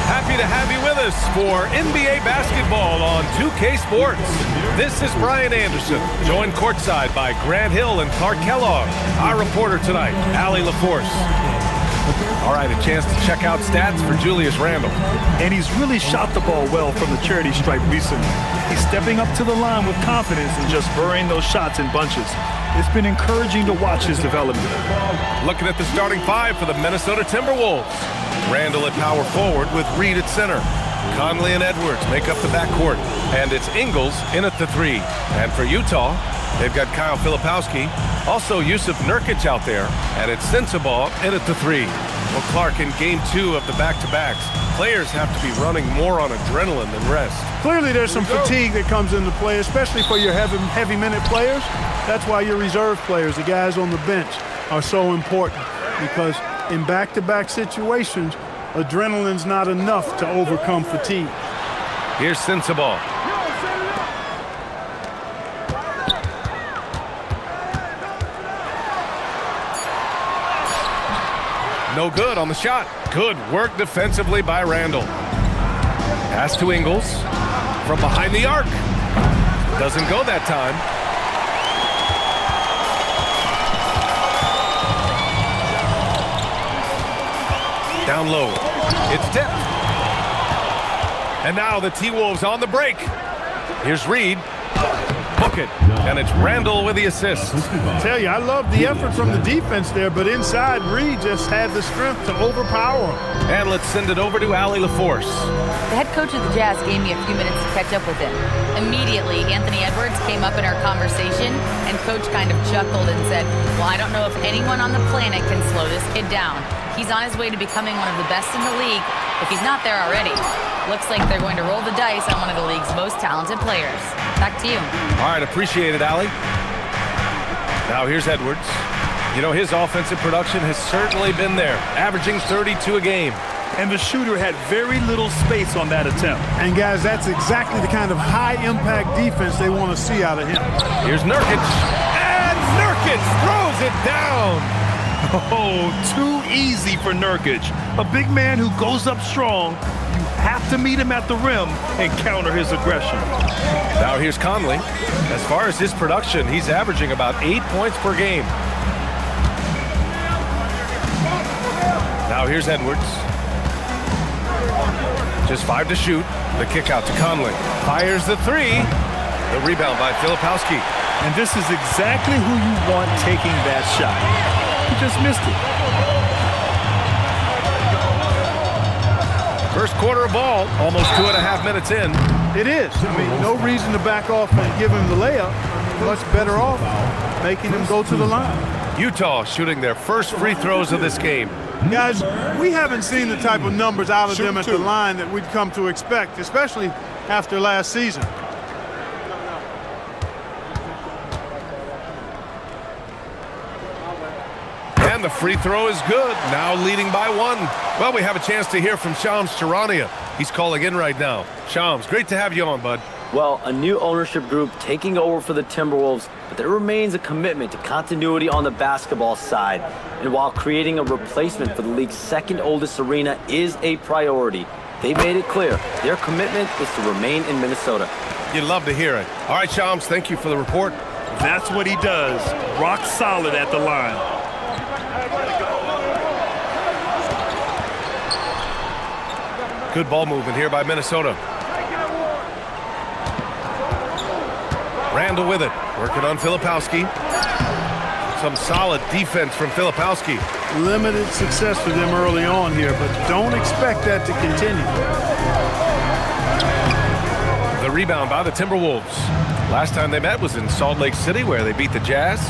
Happy to have you with us for NBA basketball on 2K Sports. This is Brian Anderson, joined courtside by Grant Hill and Clark Kellogg. Our reporter tonight, Allie LaForce. All right, a chance to check out stats for Julius Randle. And he's really shot the ball well from the charity stripe recently. He's stepping up to the line with confidence and just burying those shots in bunches. It's been encouraging to watch his development. Looking at the starting five for the Minnesota Timberwolves. Randle at power forward with Reed at center. Conley and Edwards make up the backcourt. And it's Ingles in at the three. And for Utah, they've got Kyle Filipowski. Also Yusuf Nurkic out there. And it's Sensabaugh in at the three. Well, Clark, in game two of the back-to-backs, players have to be running more on adrenaline than rest. Clearly there's some fatigue that comes into play, especially for your heavy minute players. That's why your reserve players, the guys on the bench, are so important, because in back-to-back situations, adrenaline's not enough to overcome fatigue. Here's Sensabaugh. No good on the shot. Good work defensively by Randle. Pass to Ingles from behind the arc. Doesn't go that time. Down low. It's tipped. And now the T-Wolves on the break. Here's Reed. Book it. And it's Randle with the assist. I tell you, I love the effort from the defense there, but inside, Reed just had the strength to overpower him. And let's send it over to Allie LaForce. The head coach of the Jazz gave me a few minutes to catch up with him. Immediately, Anthony Edwards came up in our conversation, and Coach kind of chuckled and said, well, I don't know if anyone on the planet can slow this kid down. He's on his way to becoming one of the best in the league, if he's not there already. Looks like they're going to roll the dice on one of the league's most talented players. Back to you. All right, appreciate it, Allie. Now here's Edwards. You know, his offensive production has certainly been there, averaging 32 a game. And the shooter had very little space on that attempt. And guys, that's exactly the kind of high-impact defense they want to see out of him. Here's Nurkic. And Nurkic throws it down. Oh, too easy for Nurkic. A big man who goes up strong. You have to meet him at the rim and counter his aggression. Now here's Conley. As far as his production, he's averaging about 8 points per game. Now here's Edwards. Just 5 to shoot. The kick out to Conley. Fires the three. The rebound by Filipowski. And this is exactly who you want taking that shot. He just missed it. First quarter of ball, almost 2.5 minutes in. It is. I mean, no reason to back off and give him the layup. Much better off making him go to the line. Utah shooting their first free throws of this game. Guys, we haven't seen the type of numbers out of them at the line that we'd come to expect, especially after last season. And the free throw is good, now leading by 1. Well, we have a chance to hear from Shams Charania. He's calling in right now. Shams, great to have you on, bud. Well, a new ownership group taking over for the Timberwolves, but there remains a commitment to continuity on the basketball side. And while creating a replacement for the league's second oldest arena is a priority, they've made it clear their commitment is to remain in Minnesota. You'd love to hear it. All right, Shams, thank you for the report. That's what he does. Rock solid at the line. Good ball movement here by Minnesota. Randle with it, working on Filipowski. Some solid defense from Filipowski. Limited success for them early on here, but don't expect that to continue. The rebound by the Timberwolves. Last time they met was in Salt Lake City, where they beat the Jazz.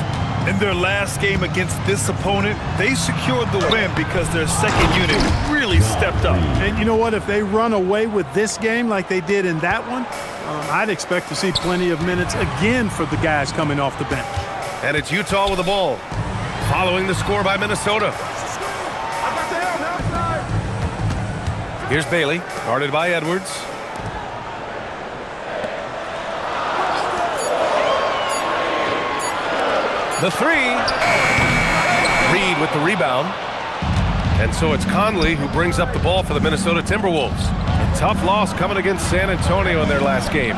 In their last game against this opponent, they secured the win because their second unit really stepped up. And you know what? If they run away with this game like they did in that one, I'd expect to see plenty of minutes again for the guys coming off the bench. And it's Utah with the ball, following the score by Minnesota. Here's Bailey, guarded by Edwards. The three. Reed with the rebound. And so it's Conley who brings up the ball for the Minnesota Timberwolves. A tough loss coming against San Antonio in their last game.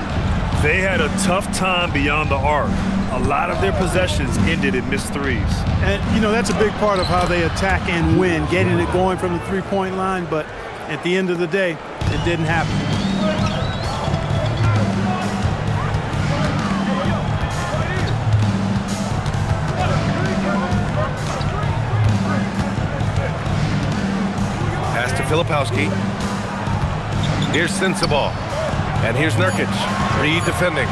They had a tough time beyond the arc. A lot of their possessions ended in missed threes. And, you know, that's a big part of how they attack and win, getting it going from the three-point line. But at the end of the day, it didn't happen. Pass to Filipowski. Here's Sensabaugh. And here's Nurkic. Reed defending.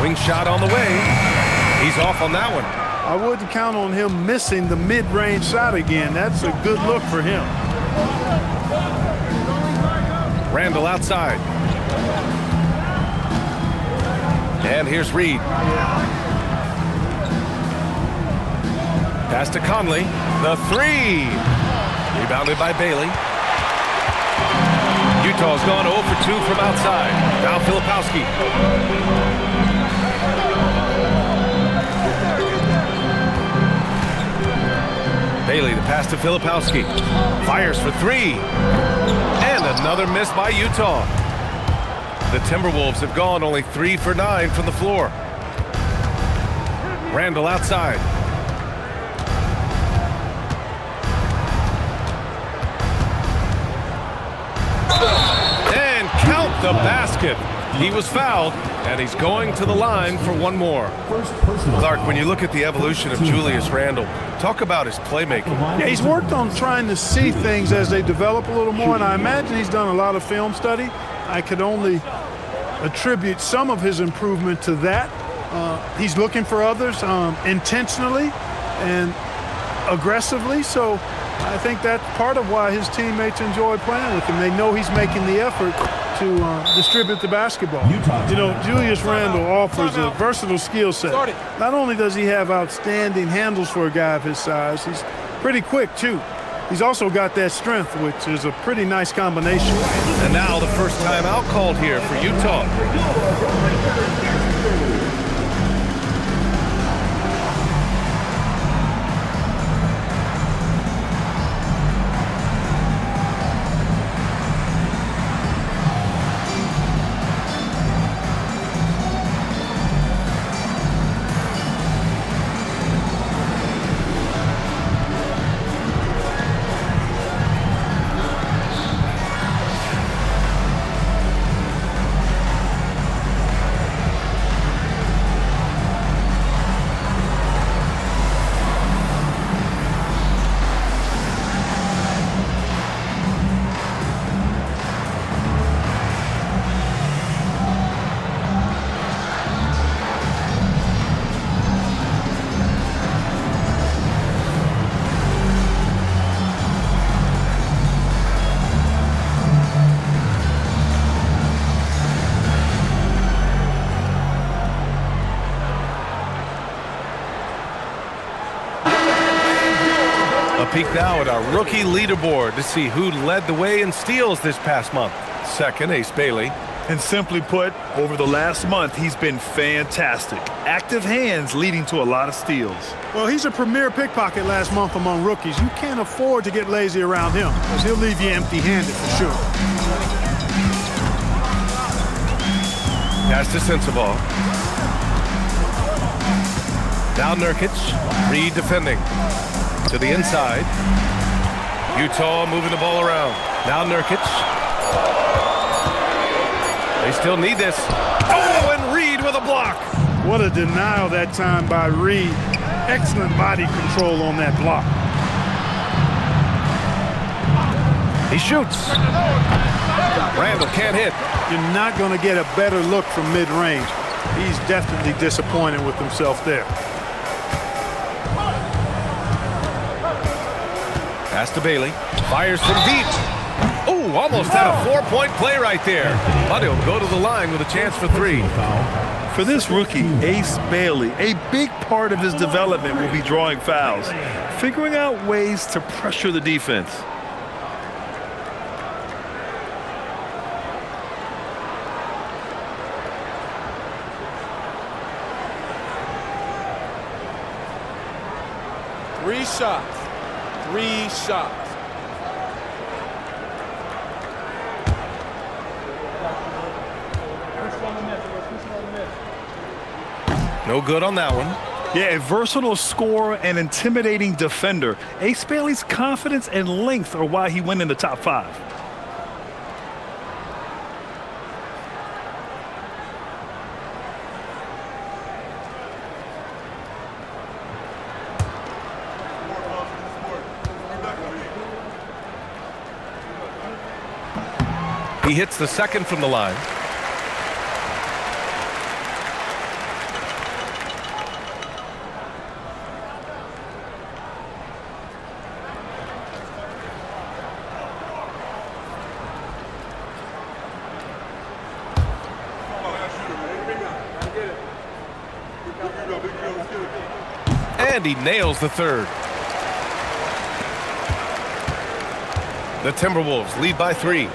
Wing shot on the way. He's off on that one. I wouldn't count on him missing the mid-range shot again. That's a good look for him. Randall outside. And here's Reed. Pass to Conley. The three. Rebounded by Bailey. Utah's gone 0 for 2 from outside. Now Filipowski. Bailey, the pass to Filipowski. Fires for three. And another miss by Utah. The Timberwolves have gone only 3 for 9 from the floor. Randall outside. And count the basket. He was fouled, and he's going to the line for one more. Clark, when you look at the evolution of Julius Randle, talk about his playmaking. Yeah, he's worked on trying to see things as they develop a little more, and I imagine he's done a lot of film study. I could only attribute some of his improvement to that. He's looking for others intentionally and aggressively, so I think that's part of why his teammates enjoy playing with him. They know he's making the effort to distribute the basketball. You know, Julius Randle offers a versatile skill set. Not only does he have outstanding handles for a guy of his size, he's pretty quick too. He's also got that strength, which is a pretty nice combination. And now the first timeout called here for Utah. Peek now at our rookie leaderboard to see who led the way in steals this past month. Second, Ace Bailey. And simply put, over the last month, he's been fantastic. Active hands leading to a lot of steals. Well, he's a premier pickpocket last month among rookies. You can't afford to get lazy around him, because he'll leave you empty-handed for sure. Pass to Sensabaugh. Now Nurkic. Reed defending. To the inside. Utah moving the ball around. Now Nurkic. They still need this. Oh, and Reed with a block. What a denial that time by Reed. Excellent body control on that block. He shoots. Randall can't hit. You're not going to get a better look from mid-range. He's definitely disappointed with himself there. Pass to Bailey. Fires from deep. Oh, almost had a four-point play right there. But he'll go to the line with a chance for three. For this rookie, Ace Bailey, a big part of his development will be drawing fouls, figuring out ways to pressure the defense. 3 shots. 3 shots. No good on that one. Yeah, a versatile scorer and intimidating defender. Ace Bailey's confidence and length are why he went in the top 5. He hits the second from the line. And he nails the third. The Timberwolves lead by 3.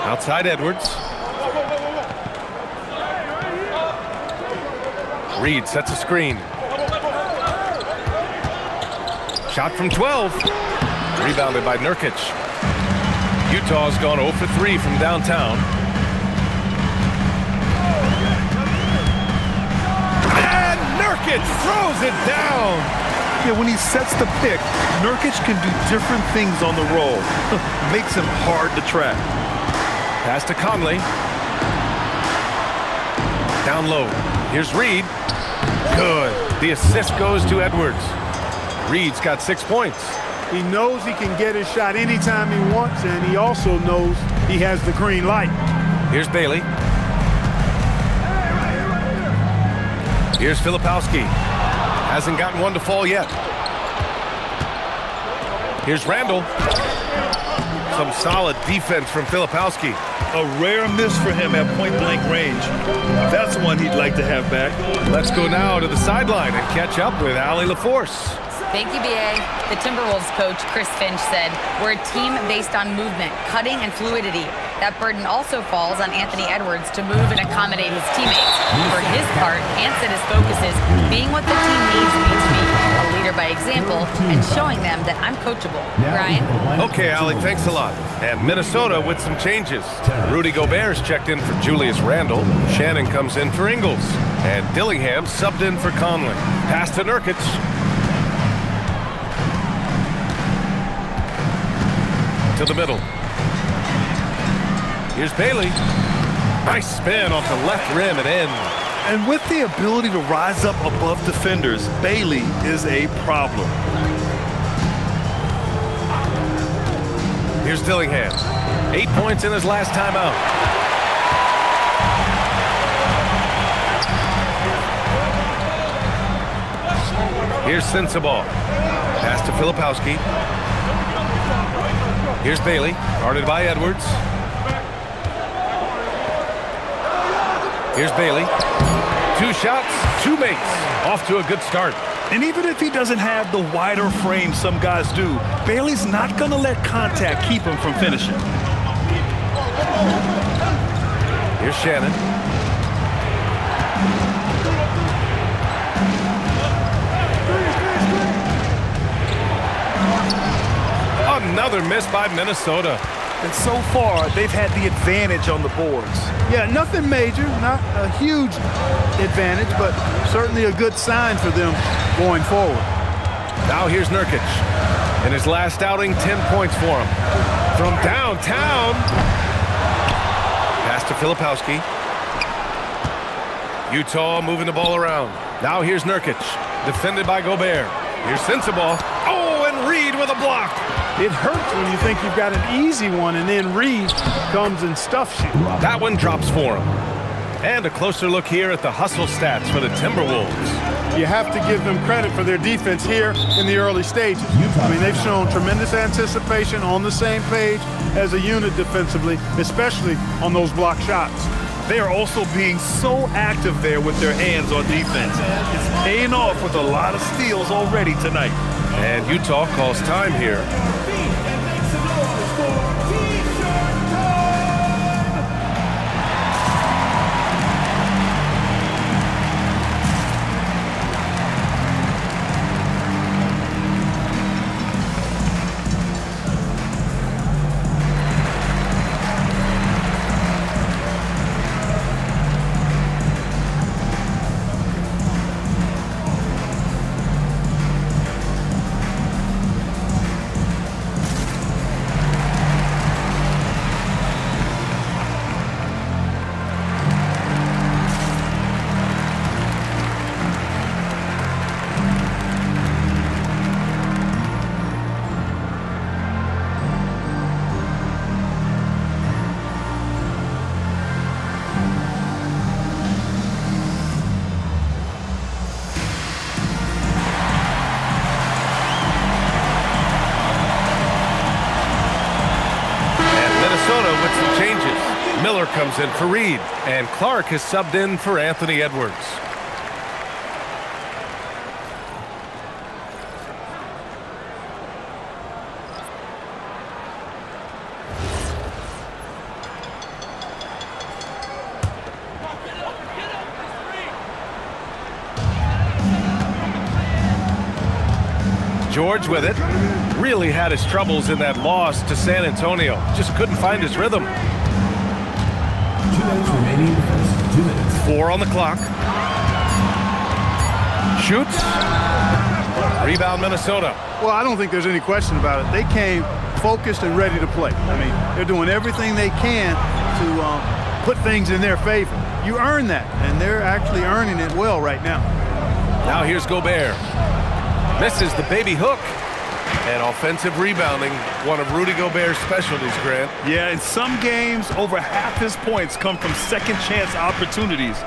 Outside Edwards. Reed sets a screen. Shot from 12. Rebounded by Nurkic. Utah's gone 0 for 3 from downtown. And Nurkic throws it down. Yeah, when he sets the pick, Nurkic can do different things on the roll. Makes him hard to track. Pass to Conley. Down low. Here's Reed. Good. The assist goes to Edwards. Reed's got 6 points. He knows he can get his shot anytime he wants, and he also knows he has the green light. Here's Bailey. Here's Filipowski. Hasn't gotten one to fall yet. Here's Randall. Some solid defense from Filipowski. A rare miss for him at point-blank range. That's one he'd like to have back. Let's go now to the sideline and catch up with Allie LaForce. Thank you, B.A. The Timberwolves coach, Chris Finch, said, "We're a team based on movement, cutting, and fluidity. That burden also falls on Anthony Edwards to move and accommodate his teammates. For his part, Ant said his focus is being what the team needs me to be, a leader by example, and showing them that I'm coachable." Ryan? Okay, Allie, thanks a lot. And Minnesota with some changes. Rudy Gobert's checked in for Julius Randle. Shannon comes in for Ingles. And Dillingham subbed in for Conley. Pass to Nurkic. To the middle. Here's Bailey. Nice spin off the left rim and in. And with the ability to rise up above defenders, Bailey is a problem. Here's Dillingham. 8 points in his last timeout. Here's Sensabaugh. Pass to Filipowski. Here's Bailey, guarded by Edwards. Here's Bailey. 2 shots, 2 makes. Off to a good start. And even if he doesn't have the wider frame some guys do, Bailey's not going to let contact keep him from finishing. Here's Shannon. Another miss by Minnesota. And so far, they've had the advantage on the boards. Yeah, nothing major, not a huge advantage, but certainly a good sign for them going forward. Now here's Nurkic. In his last outing, 10 points for him. From downtown. Pass to Filipowski. Utah moving the ball around. Now here's Nurkic. Defended by Gobert. Here's Sensabaugh. Oh, and Reed with a block. It hurts when you think you've got an easy one, and then Reed comes and stuffs you. That one drops for him. And a closer look here at the hustle stats for the Timberwolves. You have to give them credit for their defense here in the early stages. I mean, they've shown tremendous anticipation, on the same page as a unit defensively, especially on those block shots. They are also being so active there with their hands on defense. It's paying off with a lot of steals already tonight. And Utah calls time here. Miller comes in for Reed, and Clark is subbed in for Anthony Edwards. George with it. Really had his troubles in that loss to San Antonio. Just couldn't find his rhythm. 2 minutes remaining. 2 minutes. 4 on the clock. Shoots. Rebound Minnesota. Well, I don't think there's any question about it. They came focused and ready to play. I mean, they're doing everything they can to put things in their favor. You earn that, and they're actually earning it well right now. Now here's Gobert. Misses the baby hook. And offensive rebounding, one of Rudy Gobert's specialties, Grant. Yeah, in some games, over half his points come from second chance opportunities.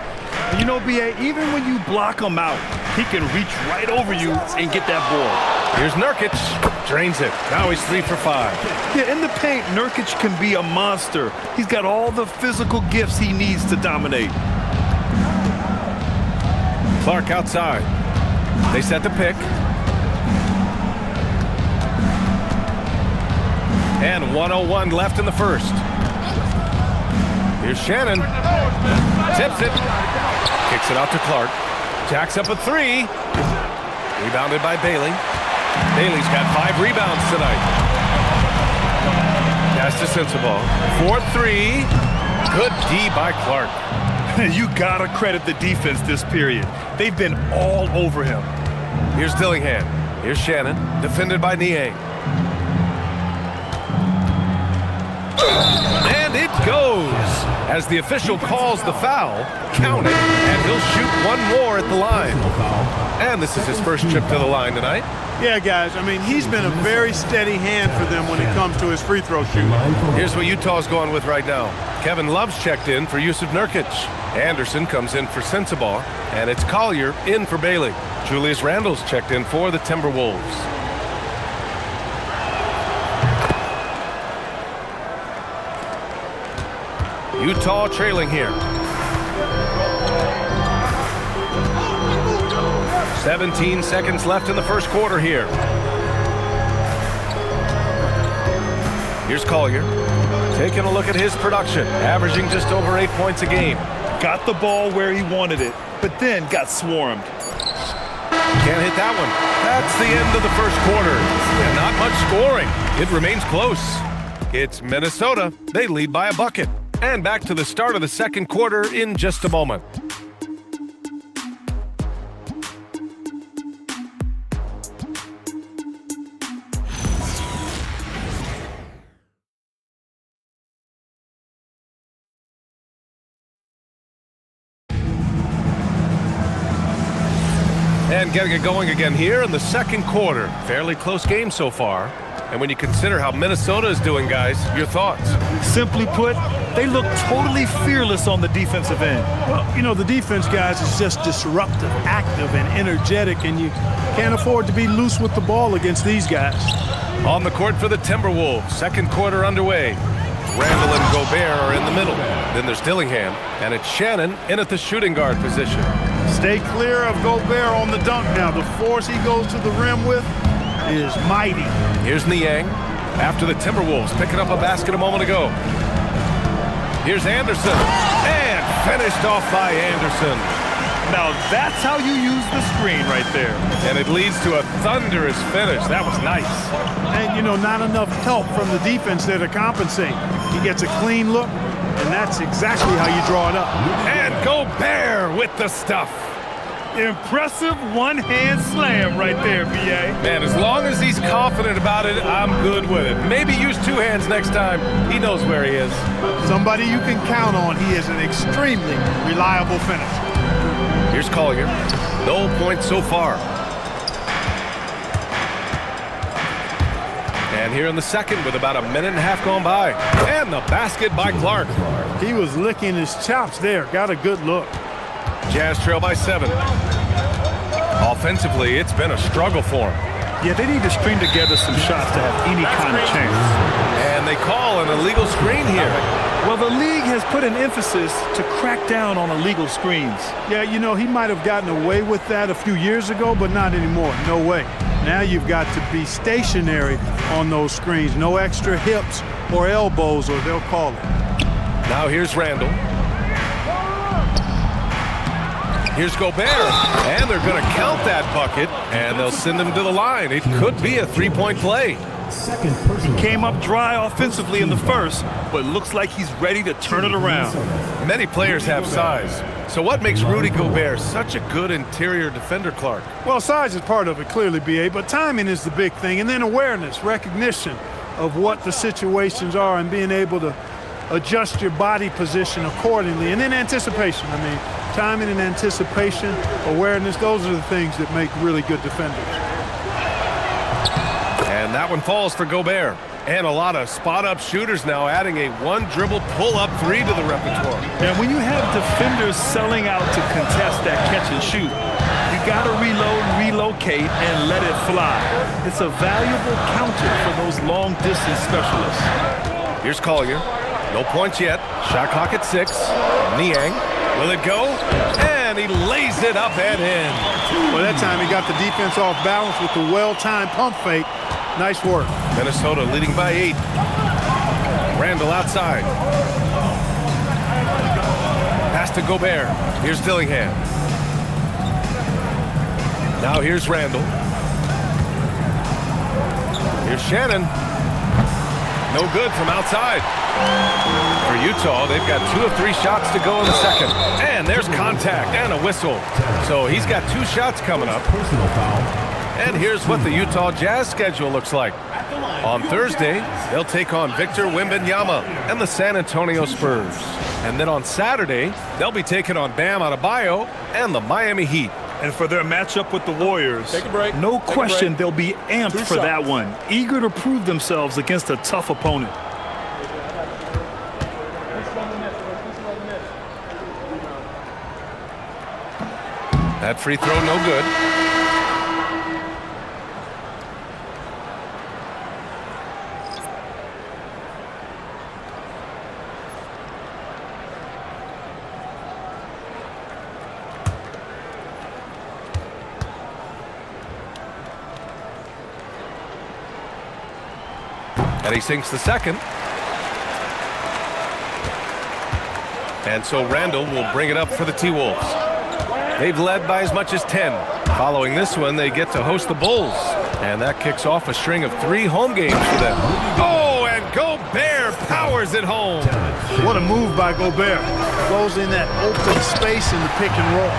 And you know, B.A., even when you block him out, he can reach right over you and get that ball. Here's Nurkic. Drains it. Now he's 3 for 5. Yeah, in the paint, Nurkic can be a monster. He's got all the physical gifts he needs to dominate. Clark outside. They set the pick. And 1:01 left in the first. Here's Shannon. Tips it. Kicks it out to Clark. Jacks up a 3. Rebounded by Bailey. Bailey's got 5 rebounds tonight. Pass to Sensabaugh. 4-3. Good D by Clark. You gotta credit the defense this period. They've been all over him. Here's Dillingham. Here's Shannon. Defended by Niang. And it goes as the official calls the foul, count it, and he'll shoot one more at the line. And this is his first trip to the line tonight. Yeah, guys, I mean, he's been a very steady hand for them when it comes to his free throw shooting. Here's what Utah's going with right now. Kevin Love's checked in for Yusuf Nurkic. Anderson comes in for Sensabaugh, and it's Collier in for Bailey. Julius Randle's checked in for the Timberwolves. Utah trailing here. 17 seconds left in the first quarter here. Here's Collier. Taking a look at his production, averaging just over 8 points a game. Got the ball where he wanted it, but then got swarmed. Can't hit that one. That's the end of the first quarter. And not much scoring. It remains close. It's Minnesota. They lead by a bucket. And back to the start of the second quarter in just a moment. And getting it going again here in the second quarter. Fairly close game so far. And when you consider how Minnesota is doing, guys, your thoughts? Simply put, they look totally fearless on the defensive end. Well, you know, the defense, guys, is just disruptive, active, and energetic, and you can't afford to be loose with the ball against these guys. On the court for the Timberwolves, second quarter underway. Randle and Gobert are in the middle. Then there's Dillingham, and it's Shannon in at the shooting guard position. Stay clear of Gobert on the dunk now. The force he goes to the rim with is mighty. Here's Niang after the Timberwolves picking up a basket a moment ago. Here's Anderson, and finished off by Anderson. Now that's how you use the screen right there. And it leads to a thunderous finish. That was nice. And, you know, not enough help from the defense there to compensate. He gets a clean look, and that's exactly how you draw it up. And Gobert with the stuff. Impressive one-hand slam right there, B.A. Man, as long as he's confident about it, I'm good with it. Maybe use 2 hands next time. He knows where he is. Somebody you can count on. He is an extremely reliable finisher. Here's Collier. No points so far. And here in the second with about a minute and a half gone by. And the basket by Clark. He was licking his chops there. Got a good look. Jazz trail by 7. Offensively, it's been a struggle for him. Yeah, they need to string together some shots to have any kind of chance. And they call an illegal screen here. Well, the league has put an emphasis to crack down on illegal screens. Yeah, you know, he might have gotten away with that a few years ago, but not anymore. No way. Now you've got to be stationary on those screens. No extra hips or elbows, or they'll call it. Now here's Randall. Here's Gobert, and they're going to count that bucket, and they'll send him to the line. It could be a three-point play. Second personal. Came up dry offensively in the first, but looks like he's ready to turn it around. Many players have size. So what makes Rudy Gobert such a good interior defender, Clark? Well, size is part of it, clearly, B.A., but timing is the big thing, and then awareness, recognition of what the situations are and being able to adjust your body position accordingly, and then anticipation. I mean, timing and anticipation, awareness, those are the things that make really good defenders. And that one falls for Gobert. And a lot of spot-up shooters now adding a one-dribble pull-up three to the repertoire. And when you have defenders selling out to contest that catch and shoot, you got to reload, relocate, and let it fly. It's a valuable counter for those long-distance specialists. Here's Collier. No points yet. Shot clock at 6. Niang. Will it go? And he lays it up and in. Well, that time he got the defense off balance with the well-timed pump fake. Nice work. Minnesota leading by 8. Randall outside. Pass to Gobert. Here's Dillingham. Now here's Randall. Here's Shannon. No good from outside. For Utah, they've got 2 of 3 shots to go in the second. And there's contact and a whistle. So he's got 2 shots coming up. Personal foul. And here's what the Utah Jazz schedule looks like. On Thursday, they'll take on Victor Wembanyama and the San Antonio Spurs. And then on Saturday, they'll be taking on Bam Adebayo and the Miami Heat. And for their matchup with the Warriors, Take a break. no Take a question break. they'll be amped 2 for that shots. one, eager to prove themselves against a tough opponent. That free throw, no good. And he sinks the second. And so Randall will bring it up for the T-Wolves. They've led by as much as 10. Following this one, they get to host the Bulls. And that kicks off a string of 3 home games for them. Oh, and Gobert powers it home. What a move by Gobert. Closing that open space in the pick and roll.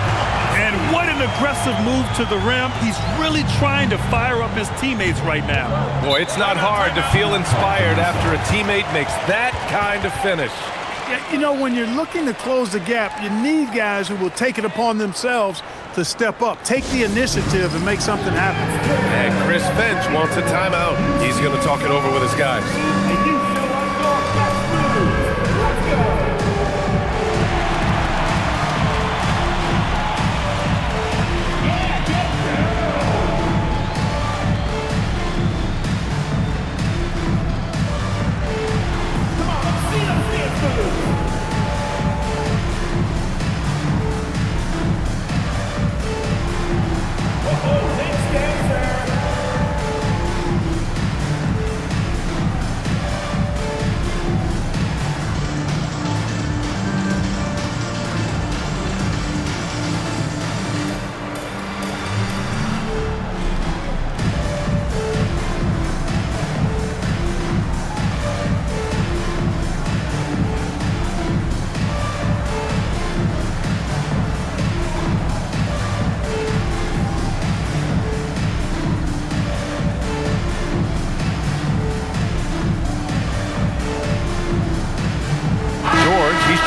And what an aggressive move to the rim. He's really trying to fire up his teammates right now. Boy, it's not hard to feel inspired after a teammate makes that kind of finish. Yeah, you know, when you're looking to close the gap, you need guys who will take it upon themselves to step up, take the initiative, and make something happen. And Chris Finch wants a timeout. He's going to talk it over with his guys.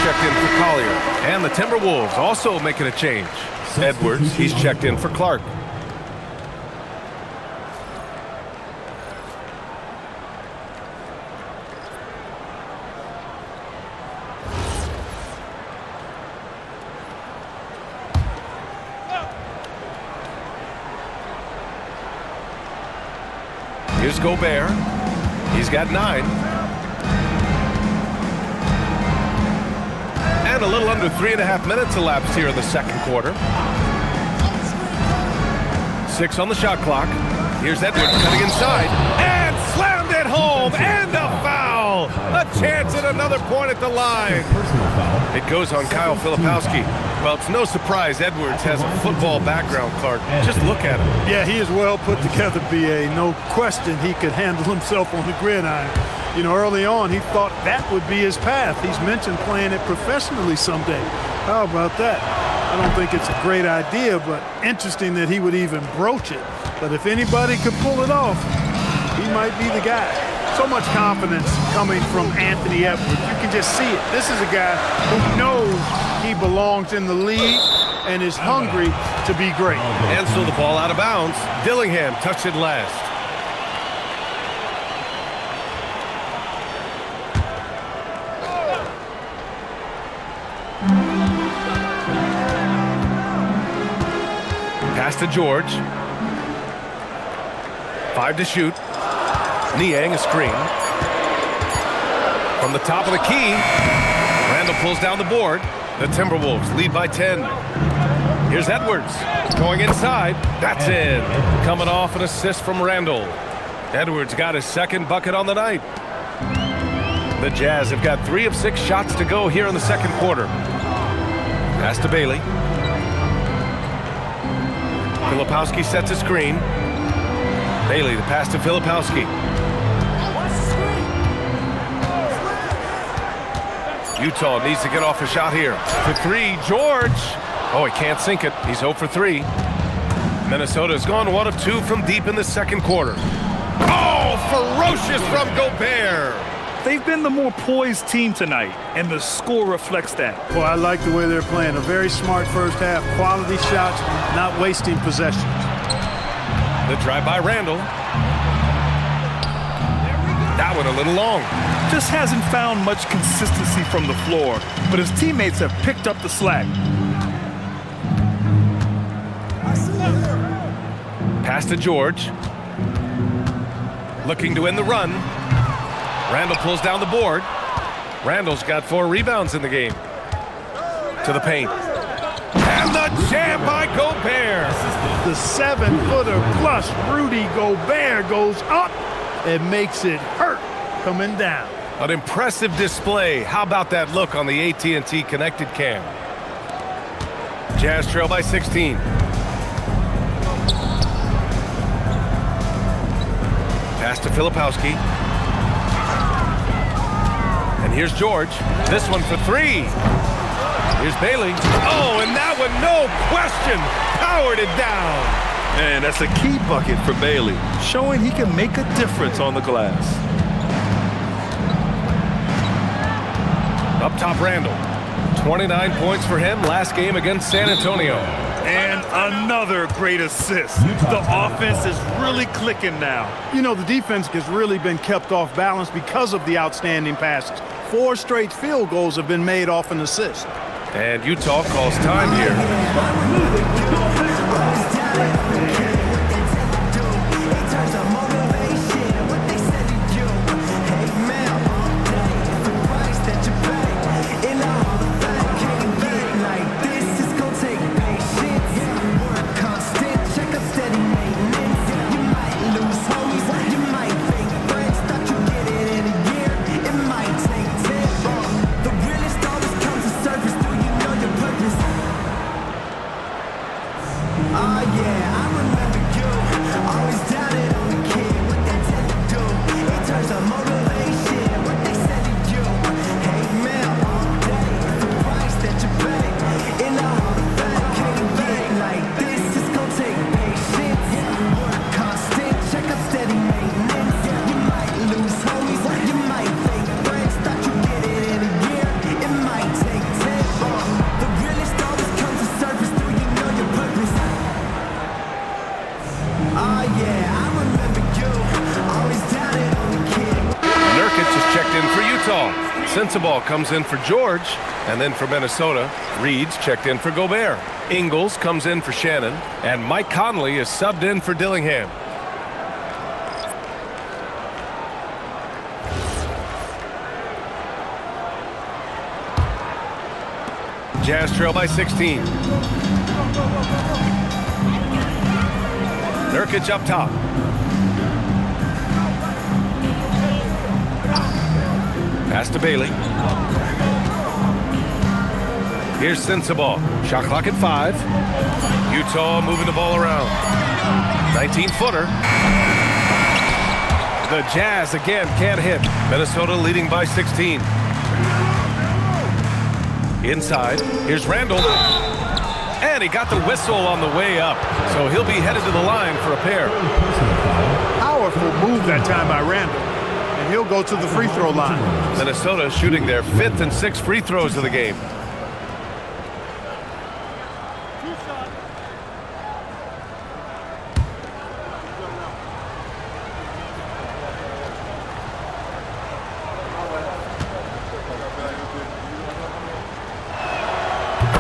Checked in for Collier. And the Timberwolves also making a change. Edwards, he's checked in for Clark. Here's Gobert. He's got 9. And a little under 3.5 minutes elapsed here in the second quarter. 6 on the shot clock. Here's Edwards cutting inside. And slammed it home. And a foul. A chance at another point at the line. Personal foul. It goes on Kyle Filipowski. Well, it's no surprise Edwards has a football background, Clark. Just look at him. Yeah, he is well put together, B.A. No question he could handle himself on the gridiron. You know, early on, he thought that would be his path. He's mentioned playing it professionally someday. How about that? I don't think it's a great idea, but interesting that he would even broach it. But if anybody could pull it off, he might be the guy. So much confidence coming from Anthony Edwards. You can just see it. This is a guy who knows he belongs in the league and is hungry to be great. And so the ball out of bounds. Dillingham touched it last. Pass to George. 5 to shoot. Niang a screen. From the top of the key, Randall pulls down the board. The Timberwolves lead by 10. Here's Edwards going inside. That's in. Coming off an assist from Randall. Edwards got his second bucket on the night. The Jazz have got 3 of 6 shots to go here in the second quarter. Pass to Bailey. Filipowski sets a screen. Bailey, the pass to Filipowski. Utah needs to get off a shot here. For 3, George. Oh, he can't sink it. He's 0 for 3. Minnesota's gone 1 of 2 from deep in the second quarter. Oh, ferocious from Gobert. They've been the more poised team tonight, and the score reflects that. Well, I like the way they're playing. A very smart first half. Quality shots, not wasting possessions. The drive by Randall. That one a little long. Just hasn't found much consistency from the floor, but his teammates have picked up the slack. Pass to George. Looking to end the run. Randall pulls down the board. Randall's got 4 rebounds in the game. To the paint. And the jam by Gobert. The 7-footer plus Rudy Gobert goes up and makes it hurt coming down. An impressive display. How about that look on the AT&T connected cam? Jazz trail by 16. Pass to Filipowski. And here's George. This one for 3. Here's Bailey. Oh, and that one, no question, powered it down. And that's a key bucket for Bailey, showing he can make a difference on the glass. Up top, Randall. 29 points for him last game against San Antonio. And another great assist. The offense is really clicking now. You know, the defense has really been kept off balance because of the outstanding passes. 4 straight field goals have been made off an assist. And Utah calls time here. Sensabaugh comes in for George, and then for Minnesota, Reed's checked in for Gobert. Ingles comes in for Shannon, and Mike Conley is subbed in for Dillingham. Jazz trail by 16. Nurkic up top. Pass to Bailey. Here's Sensabaugh. Shot clock at 5. Utah moving the ball around. 19-footer. The Jazz again can't hit. Minnesota leading by 16. Inside. Here's Randall. And he got the whistle on the way up. So he'll be headed to the line for a pair. Powerful move that time by Randall. And he'll go to the free throw line. Minnesota shooting their 5th and 6th free throws of the game.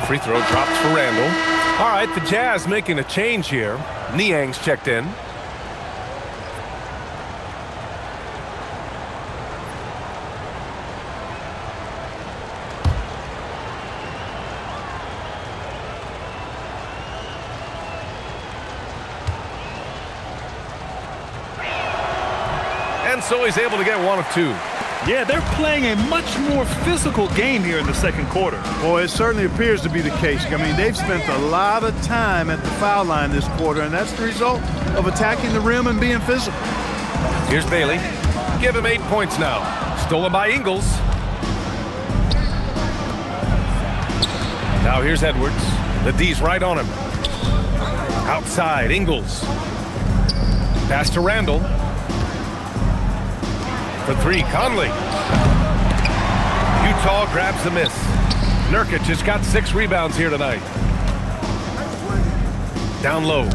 Free throw drops for Randall. All right, the Jazz making a change here. Niang's checked in. And so he's able to get one of 2. Yeah, they're playing a much more physical game here in the second quarter. Well, it certainly appears to be the case. I mean, they've spent a lot of time at the foul line this quarter, and that's the result of attacking the rim and being physical. Here's Bailey. Give him 8 points now. Stolen by Ingles. Now here's Edwards. The D's right on him. Outside, Ingles. Pass to Randall. For 3, Conley. Utah grabs the miss. Nurkic has got 6 rebounds here tonight. Down low.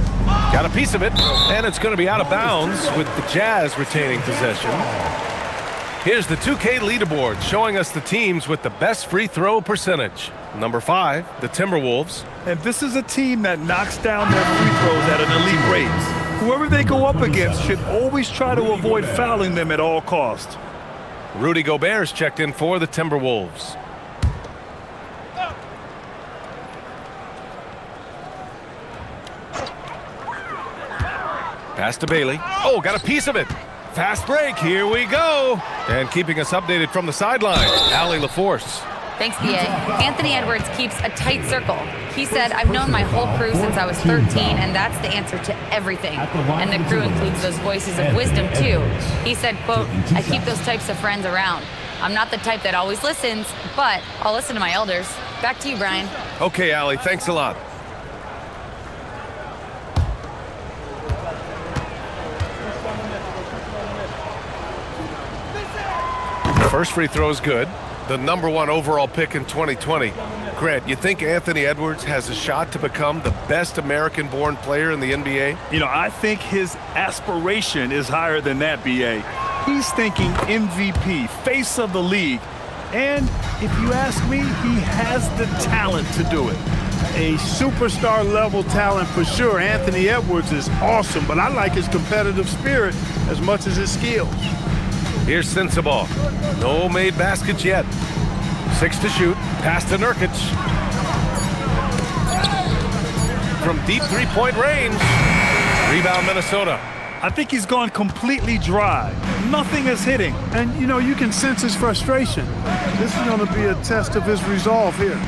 Got a piece of it, and it's going to be out of bounds with the Jazz retaining possession. Here's the 2K leaderboard showing us the teams with the best free throw percentage. Number 5, the Timberwolves. And this is a team that knocks down their free throws at an elite rate. Whoever they go up against should always try to avoid fouling them at all costs. Rudy Gobert's checked in for the Timberwolves. Pass to Bailey. Oh, got a piece of it. Fast break. Here we go. And keeping us updated from the sideline, Allie LaForce. Thanks, B.A. Anthony Edwards keeps a tight circle. He said, I've known my whole crew since I was 13, and that's the answer to everything. And the crew includes those voices of wisdom, too. He said, quote, I keep those types of friends around. I'm not the type that always listens, but I'll listen to my elders. Back to you, Brian. Okay, Allie, thanks a lot. First free throw is good. The number 1 overall pick in 2020. Grant, you think Anthony Edwards has a shot to become the best American-born player in the NBA? You know, I think his aspiration is higher than that, B.A. He's thinking MVP, face of the league. And if you ask me, he has the talent to do it. A superstar-level talent for sure. Anthony Edwards is awesome, but I like his competitive spirit as much as his skills. Here's Sensabaugh. No made baskets yet. 6 to shoot. Pass to Nurkic. From deep 3-point range. Rebound Minnesota. I think he's gone completely dry. Nothing is hitting. And, you know, you can sense his frustration. This is going to be a test of his resolve here.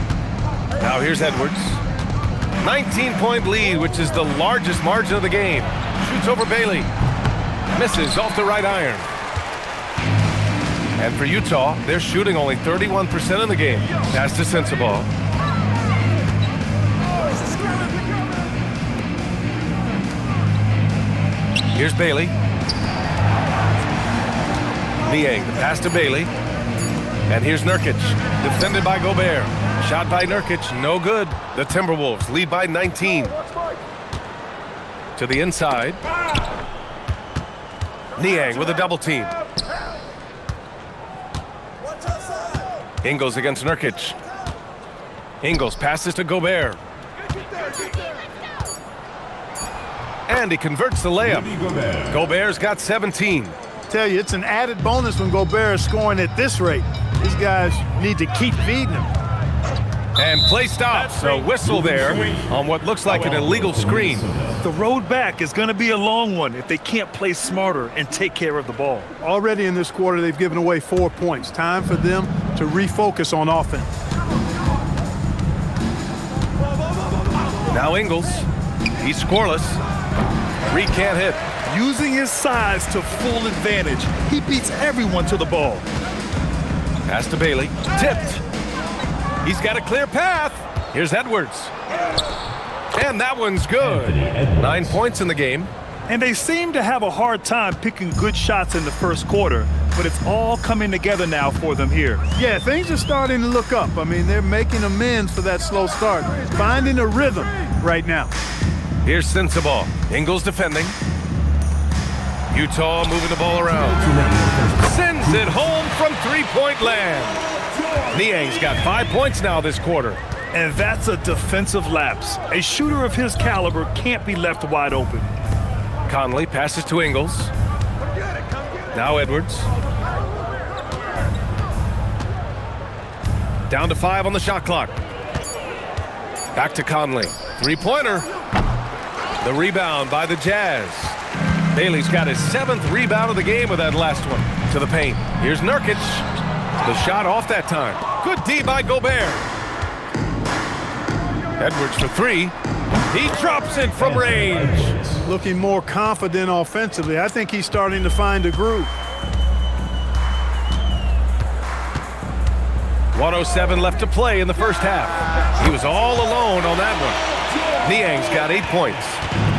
Now here's Edwards. 19-point lead, which is the largest margin of the game. Shoots over Bailey. Misses off the right iron. And for Utah, they're shooting only 31% in the game. Pass to Sensabaugh. Here's Bailey. Niang, the pass to Bailey. And here's Nurkic, defended by Gobert. Shot by Nurkic, no good. The Timberwolves lead by 19. To the inside. Niang with a double team. Ingles against Nurkic. Ingles passes to Gobert. And he converts the layup. Gobert's got 17. Tell you, it's an added bonus when Gobert is scoring at this rate. These guys need to keep feeding him. And play stops. A whistle there on what looks like an illegal screen. The road back is going to be a long one if they can't play smarter and take care of the ball. Already in this quarter, they've given away 4 points. Time for them to refocus on offense. Now Ingles. He's scoreless. Reed can't hit. Using his size to full advantage, he beats everyone to the ball. Pass to Bailey. Tipped. He's got a clear path. Here's Edwards. And that one's good. 9 points in the game. And they seem to have a hard time picking good shots in the first quarter, but it's all coming together now for them here. Yeah, things are starting to look up. I mean, they're making amends for that slow start, finding a rhythm right now. Here's Sensabaugh. Ingles defending. Utah moving the ball around. Sends it home from three-point land. Niang's got 5 points now this quarter. And that's a defensive lapse. A shooter of his caliber can't be left wide open. Conley passes to Ingles. Now Edwards. Down to 5 on the shot clock. Back to Conley. Three-pointer. The rebound by the Jazz. Bailey's got his 7th rebound of the game with that last one. To the paint. Here's Nurkic. The shot off that time. Good D by Gobert. Edwards for 3. He drops it from range. Looking more confident offensively. I think he's starting to find a groove. 1:07 left to play in the first half. He was all alone on that one. Niang's got 8 points.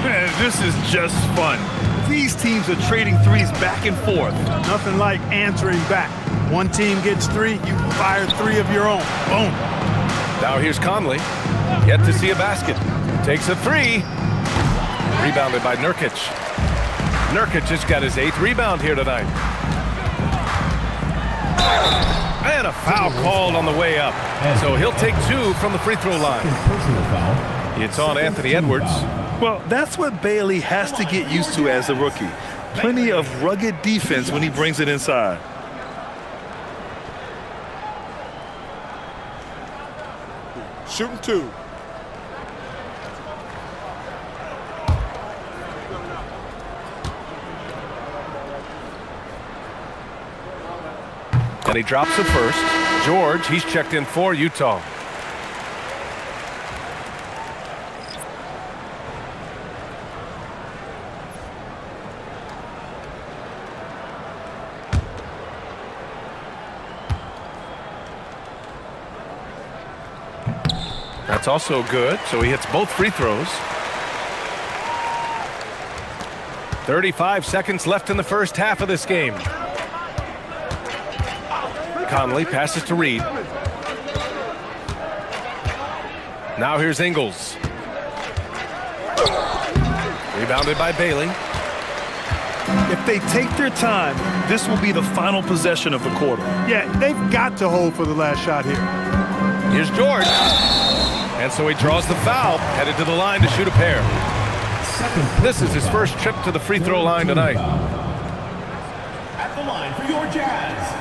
Man, this is just fun. These teams are trading threes back and forth. Nothing like answering back. One team gets 3, you fire 3 of your own. Boom. Now here's Conley. Yet to see a basket. Takes a 3. Rebounded by Nurkic. Nurkic just got his 8th rebound here tonight. And a foul called on the way up. So he'll take 2 from the free throw line. It's on Anthony Edwards. Well, that's what Bailey has to get used to as a rookie. Plenty of rugged defense when he brings it inside. Shooting 2. And he drops the first. George, he's checked in for Utah. That's also good, so he hits both free throws. 35 seconds left in the first half of this game. Conley passes to Reed. Now here's Ingles. Rebounded by Bailey. If they take their time, this will be the final possession of the quarter. Yeah, they've got to hold for the last shot here. Here's George. And so he draws the foul, headed to the line to shoot a pair. This is his first trip to the free throw line tonight. At the line for your Jazz,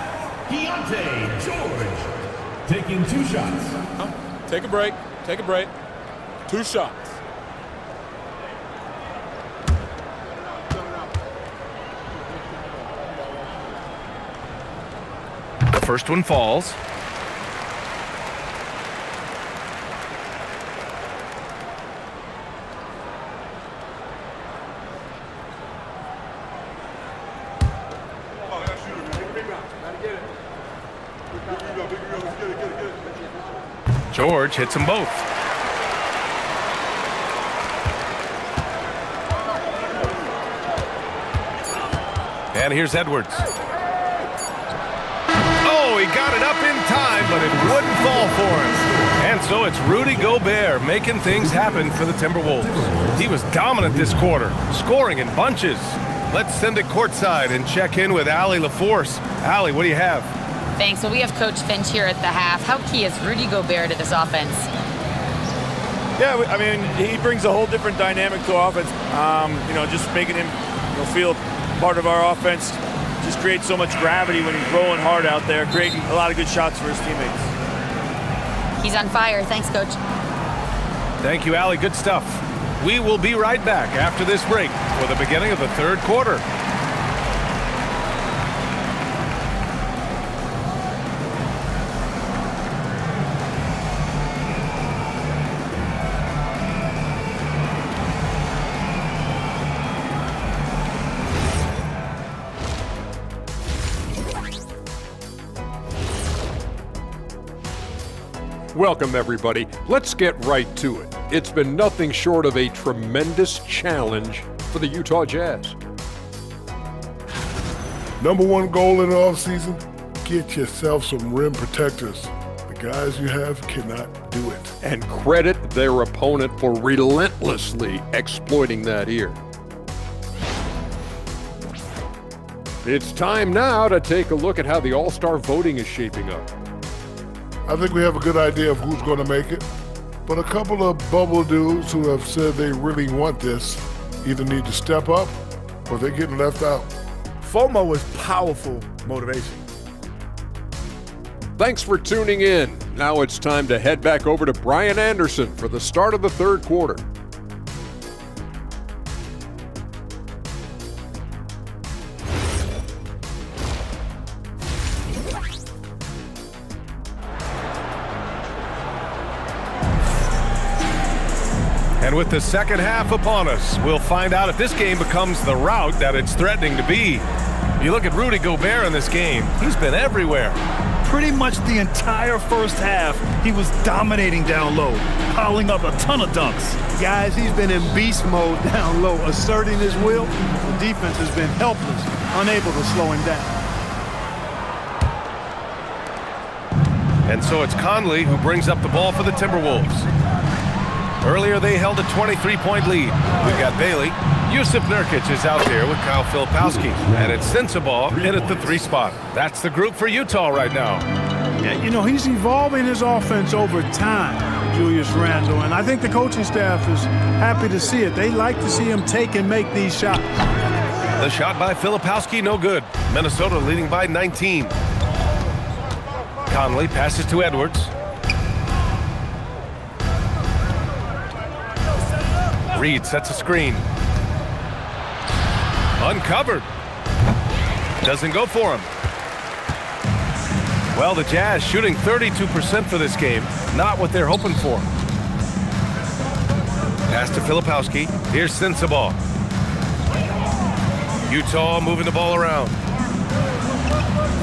George. Taking 2 shots. Take a break. Take a break. 2 shots. The first one falls. George hits them both. And here's Edwards. Oh, he got it up in time, but it wouldn't fall for him. And so it's Rudy Gobert making things happen for the Timberwolves. He was dominant this quarter, scoring in bunches. Let's send it courtside and check in with Allie LaForce. Allie, what do you have? Thanks. Well, we have Coach Finch here at the half. How key is Rudy Gobert to this offense? Yeah, I mean, he brings a whole different dynamic to offense. Just making him feel part of our offense just creates so much gravity when he's rolling hard out there, creating a lot of good shots for his teammates. He's on fire. Thanks, Coach. Thank you, Allie. Good stuff. We will be right back after this break for the beginning of the third quarter. Welcome, everybody. Let's get right to it. It's been nothing short of a tremendous challenge for the Utah Jazz. Number one goal in the offseason, get yourself some rim protectors. The guys you have cannot do it. And credit their opponent for relentlessly exploiting that here. It's time now to take a look at how the All-Star voting is shaping up. I think we have a good idea of who's going to make it, but a couple of bubble dudes who have said they really want this either need to step up or they're getting left out. FOMO is powerful motivation. Thanks for tuning in. Now it's time to head back over to Brian Anderson for the start of the third quarter. And with the second half upon us, we'll find out if this game becomes the rout that it's threatening to be. You look at Rudy Gobert in this game, he's been everywhere. Pretty much the entire first half, he was dominating down low, piling up a ton of dunks. Guys, he's been in beast mode down low, asserting his will. The defense has been helpless, unable to slow him down. And so it's Conley who brings up the ball for the Timberwolves. Earlier, they held a 23-point lead. We've got Bailey. Yusuf Nurkic is out there with Kyle Filipowski. And it's Sensabaugh in at the 3 spot. That's the group for Utah right now. Yeah, you know, he's evolving his offense over time, Julius Randle. And I think the coaching staff is happy to see it. They like to see him take and make these shots. The shot by Filipowski, no good. Minnesota leading by 19. Conley passes to Edwards. Reed sets a screen. Uncovered. Doesn't go for him. Well, the Jazz shooting 32% for this game. Not what they're hoping for. Pass to Filipowski. Here's Sensabaugh. Utah moving the ball around.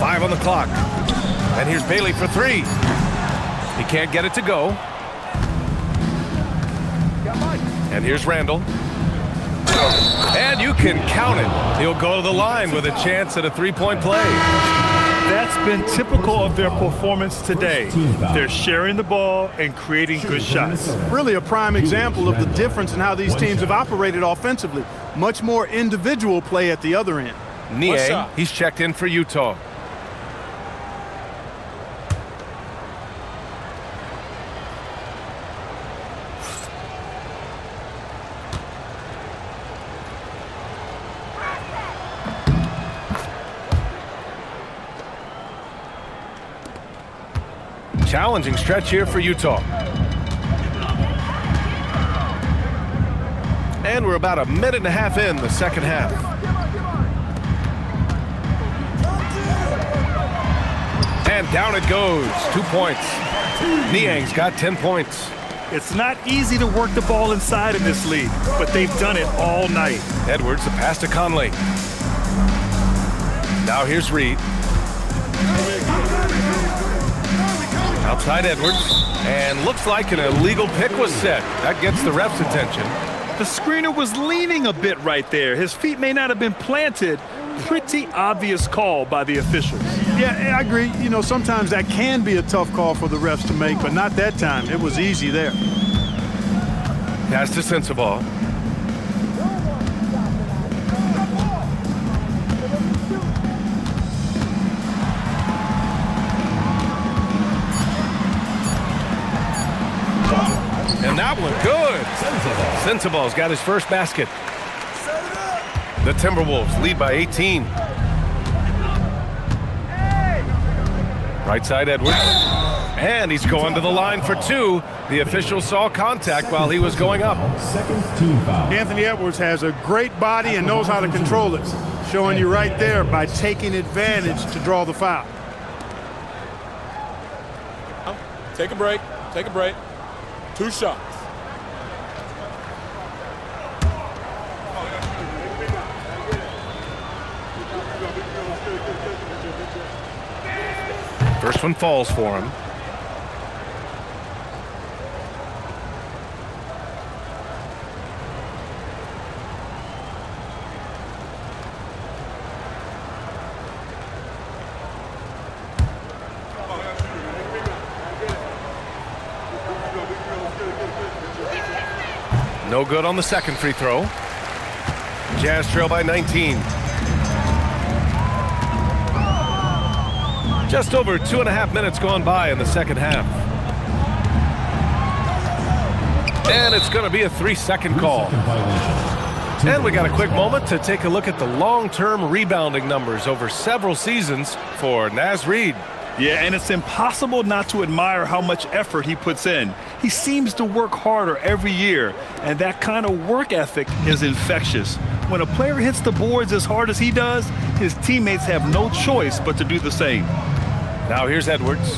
5 on the clock. And here's Bailey for 3. He can't get it to go. And here's Randle. And you can count it. He'll go to the line with a chance at a 3-point play. That's been typical of their performance today. They're sharing the ball and creating good shots. Really a prime example of the difference in how these teams have operated offensively. Much more individual play at the other end. Niang, he's checked in for Utah. Challenging stretch here for Utah. And we're about a minute and a half in the second half. And down it goes. 2 points. Niang's got 10 points. It's not easy to work the ball inside in this league, but they've done it all night. Edwards, the pass to Conley. Now here's Reed. Outside Edwards, and looks like an illegal pick was set. That gets the ref's attention. The screener was leaning a bit right there. His feet may not have been planted. Pretty obvious call by the officials. Yeah, I agree. You know, sometimes that can be a tough call for the refs to make, but not that time. It was easy there. Pass to Sensabaugh. And that one, good. Sensabaugh's got his first basket. The Timberwolves lead by 18. Right side, Edwards. And he's going to the line for two. The official saw contact while he was going up. Second team foul. Anthony Edwards has a great body and knows how to control it. Showing you right there by taking advantage to draw the foul. Take a break. Take a break. 2 shots. First one falls for him. No good on the second free throw. Jazz trail by 19. Just over 2.5 minutes gone by in the second half. And it's going to be a 3-second call. And we got a quick moment to take a look at the long-term rebounding numbers over several seasons for Naz Reid. Yeah, and it's impossible not to admire how much effort he puts in. He seems to work harder every year, and that kind of work ethic is infectious. When a player hits the boards as hard as he does, his teammates have no choice but to do the same. Now here's Edwards.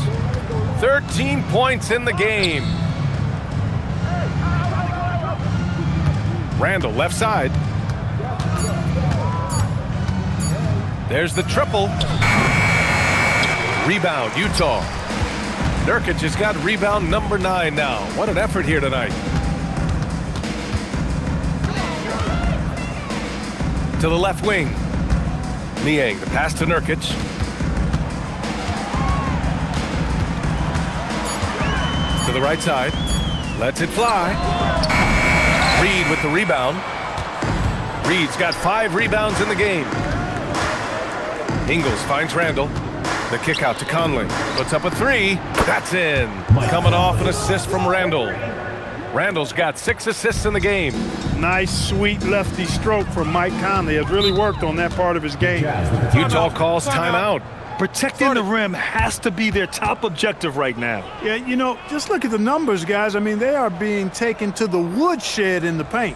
13 points in the game. Randall left side. There's the triple. Rebound, Utah. Nurkic has got rebound number 9 now. What an effort here tonight. To the left wing. Niang, the pass to Nurkic. To the right side. Lets it fly. Reid with the rebound. Reid's got 5 rebounds in the game. Ingles finds Randall. The kick out to Conley. Puts up a 3. That's in. Coming off an assist from Randall. Randall's got 6 assists in the game. Nice, sweet lefty stroke from Mike Conley. Has really worked on that part of his game. Utah calls timeout. Protecting the rim has to be their top objective right now. Yeah, you know, just look at the numbers, guys. I mean, they are being taken to the woodshed in the paint.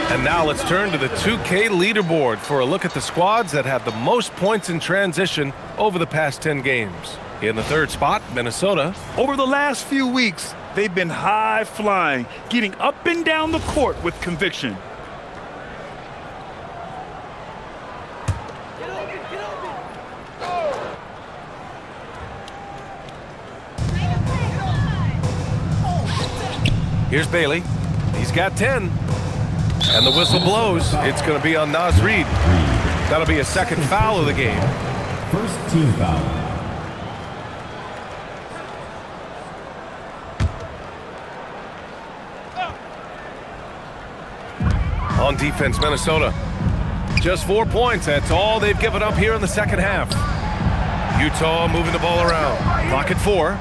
And now let's turn to the 2K leaderboard for a look at the squads that have the most points in transition over the past 10 games. In the 3rd spot, Minnesota. Over the last few weeks, they've been high-flying, getting up and down the court with conviction. Here's Bailey. He's got 10. And the whistle blows. It's going to be on Naz Reid. That'll be a 2nd foul of the game. First team foul. On defense, Minnesota. Just 4 points. That's all they've given up here in the second half. Utah moving the ball around. Clock at 4.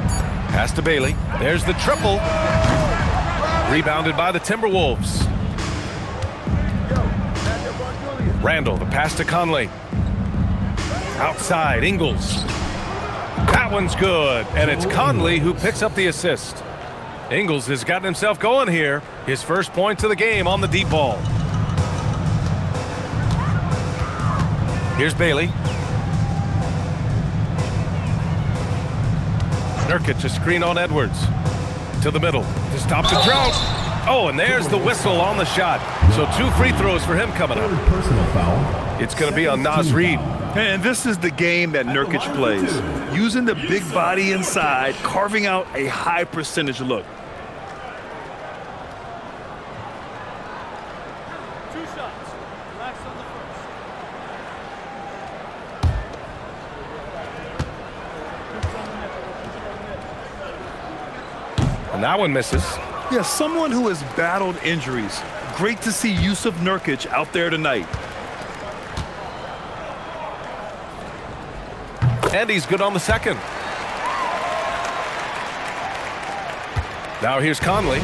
Pass to Bailey. There's the triple. Rebounded by the Timberwolves. Randall, the pass to Conley. Outside, Ingles. That one's good, and it's Conley who picks up the assist. Ingles has gotten himself going here. His first points of the game on the deep ball. Here's Bailey. Nurkic, a screen on Edwards. To the middle to stop the drought. Oh, and there's the whistle on the shot. So 2 free throws for him coming up. Personal foul. It's going to be on Naz Reid. And this is the game that Nurkic plays. Using the big body inside, carving out a high percentage look. 2 shots. Relax on the And that one misses. Yeah, someone who has battled injuries. Great to see Yusuf Nurkic out there tonight. And he's good on the second. Now here's Conley.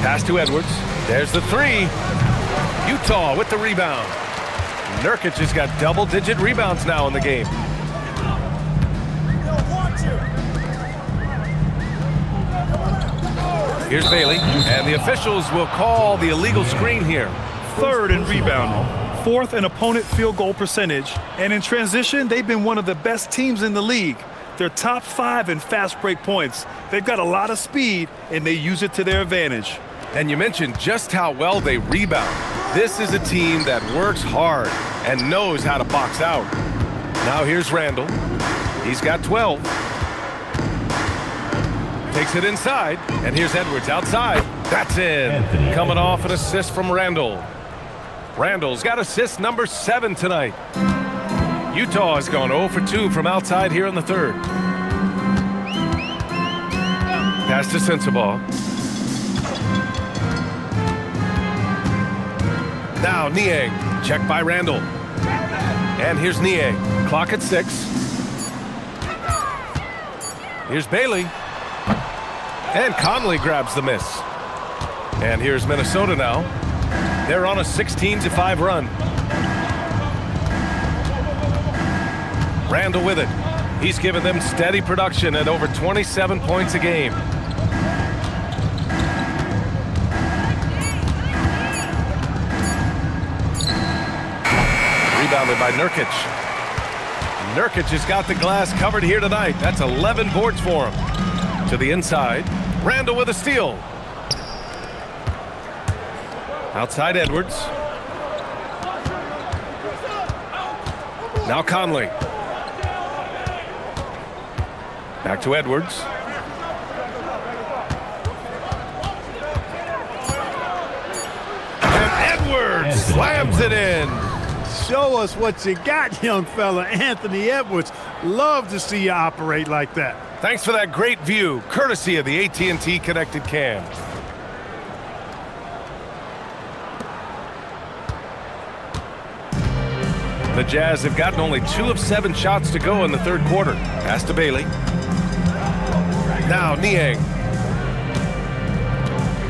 Pass to Edwards. There's the 3. Utah with the rebound. Nurkic has got double-digit rebounds now in the game. Here's Bailey, and the officials will call the illegal screen here. 3rd in rebounding, 4th in opponent field goal percentage, and in transition, they've been one of the best teams in the league. They're top 5 in fast break points. They've got a lot of speed, and they use it to their advantage. And you mentioned just how well they rebound. This is a team that works hard and knows how to box out. Now here's Randall. He's got 12. Takes it inside, and here's Edwards outside. That's in. Coming off an assist from Randall. Randall's got assist number 7 tonight. Utah has gone 0 for 2 from outside here in the 3rd. Pass to Sensabaugh. Now Niang, checked by Randall. And here's Niang, clock at 6. Here's Bailey. And Conley grabs the miss. And here's Minnesota now. They're on a 16-5 run. Randall with it. He's given them steady production at over 27 points a game. Rebounded by Nurkic. Nurkic has got the glass covered here tonight. That's 11 boards for him. To the inside. Randall with a steal. Outside Edwards. Now Conley. Back to Edwards. And Edwards slams it in. Show us what you got, young fella. Anthony Edwards. Love to see you operate like that. Thanks for that great view, courtesy of the AT&T Connected Cam. The Jazz have gotten only 2 of 7 shots to go in the 3rd quarter. Pass to Bailey. Now Niang.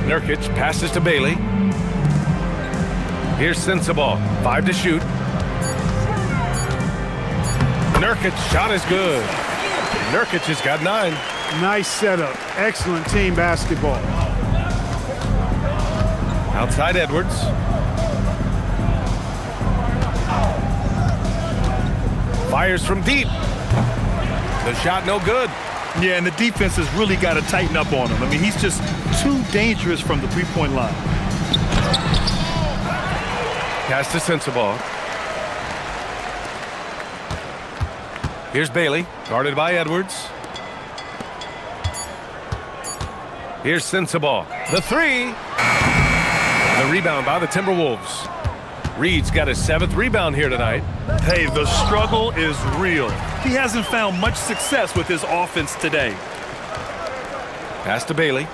Nurkic passes to Bailey. Here's Sensabaugh. 5 to shoot. Nurkic's shot is good. Nurkic has got 9. Nice setup. Excellent team basketball. Outside Edwards. Fires from deep. The shot no good. Yeah, and the defense has really got to tighten up on him. I mean, he's just too dangerous from the 3-point line. Pass to Sensabaugh. Here's Bailey, guarded by Edwards. Here's Sensabaugh. The 3. The rebound by the Timberwolves. Reed's got his 7th rebound here tonight. Hey, the struggle is real. He hasn't found much success with his offense today. Pass to Bailey.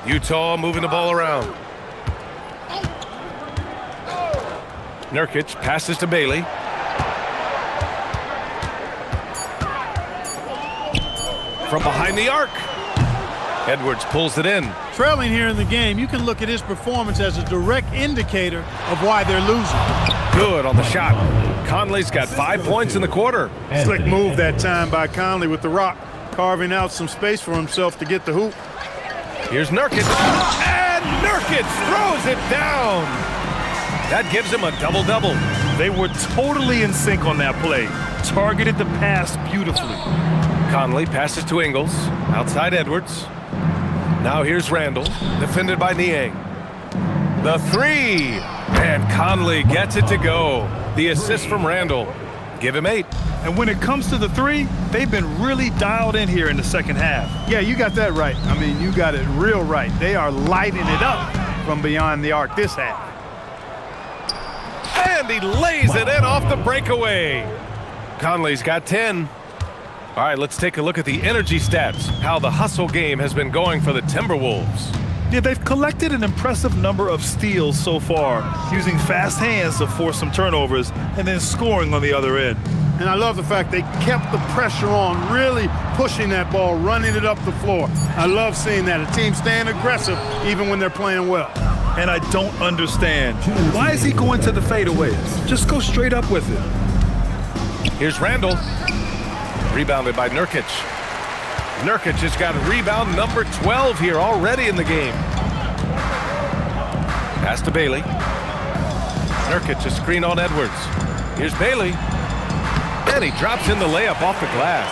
Utah moving the ball around. Nurkic passes to Bailey. From behind the arc. Edwards pulls it in. Trailing here in the game, you can look at his performance as a direct indicator of why they're losing. Good on the shot. Conley's got 5 points in the quarter. Slick move that time by Conley with the rock, carving out some space for himself to get the hoop. Here's Nurkic, and Nurkic throws it down. That gives him a double-double. They were totally in sync on that play. Targeted the pass beautifully. Conley passes to Ingles, outside Edwards. Now here's Randall, defended by Niang. The three, and Conley gets it to go. The assist from Randall. Give him 8. And when it comes to the three, they've been really dialed in here in the second half. Yeah, you got that right. I mean, you got it real right. They are lighting it up from beyond the arc this half. And he lays it in off the breakaway. Conley's got 10. All right, let's take a look at the energy stats, how the hustle game has been going for the Timberwolves. Yeah, they've collected an impressive number of steals so far, using fast hands to force some turnovers and then scoring on the other end. And I love the fact they kept the pressure on, really pushing that ball, running it up the floor. I love seeing that. A team staying aggressive even when they're playing well. And I don't understand. Why is he going to the fadeaways? Just go straight up with it. Here's Randall. Rebounded by Nurkic. Nurkic has got rebound number 12 here already in the game. Pass to Bailey. Nurkic a screen on Edwards. Here's Bailey. And he drops in the layup off the glass.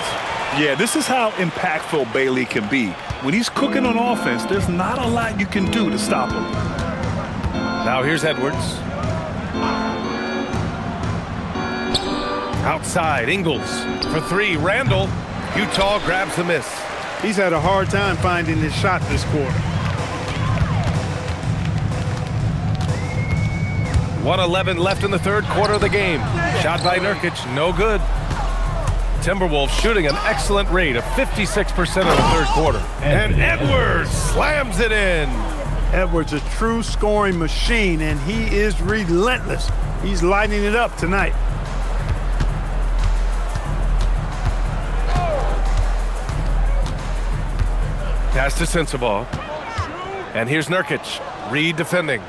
Yeah, this is how impactful Bailey can be. When he's cooking on offense, there's not a lot you can do to stop him. Now here's Edwards. Outside, Ingles for 3. Randall. Utah grabs the miss. He's had a hard time finding his shot this quarter. 1:11 left in the third quarter of the game. Shot by Nurkic, no good. Timberwolves shooting an excellent rate of 56% in the third quarter. And Edwards slams it in. Edwards, a true scoring machine, and he is relentless. He's lighting it up tonight. Pass to Sensabaugh. And here's Nurkic, Reed defending.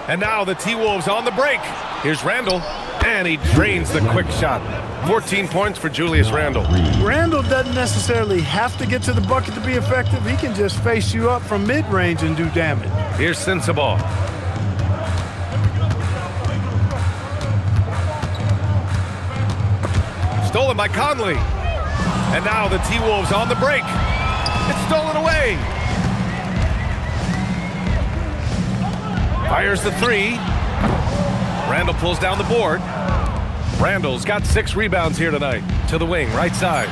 And now the T-Wolves on the break. Here's Randall, and he drains the quick shot. 14 points for Julius Randall. Randall doesn't necessarily have to get to the bucket to be effective. He can just face you up from mid-range and do damage. Here's Sensabaugh. Stolen by Conley. And now the T-Wolves on the break. It's stolen away. Fires the 3. Randall pulls down the board. Randall's got 6 rebounds here tonight. To the wing, right side.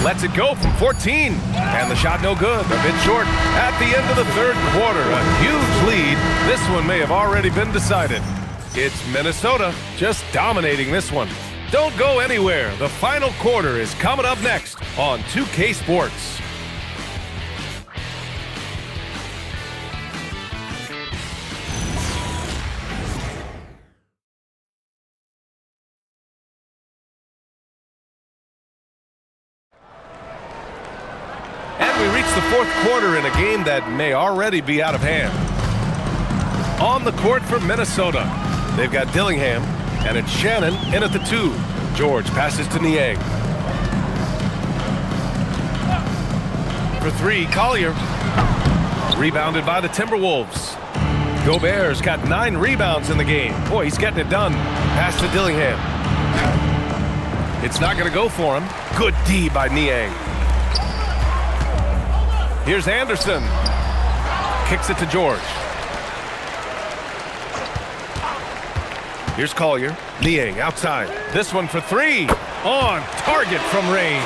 Lets it go from 14. And the shot no good. A bit short at the end of the third quarter. A huge lead. This one may have already been decided. It's Minnesota just dominating this one. Don't go anywhere. The final quarter is coming up next on 2K Sports. The fourth quarter in a game that may already be out of hand. On the court for Minnesota, they've got Dillingham, and it's Shannon in at the 2. George passes to Niang. For 3, Collier. Rebounded by the Timberwolves. Gobert's got 9 rebounds in the game. Boy, he's getting it done. Pass to Dillingham. It's not going to go for him. Good D by Niang. Here's Anderson. Kicks it to George. Here's Collier. Niang outside. This one for 3. On target from range.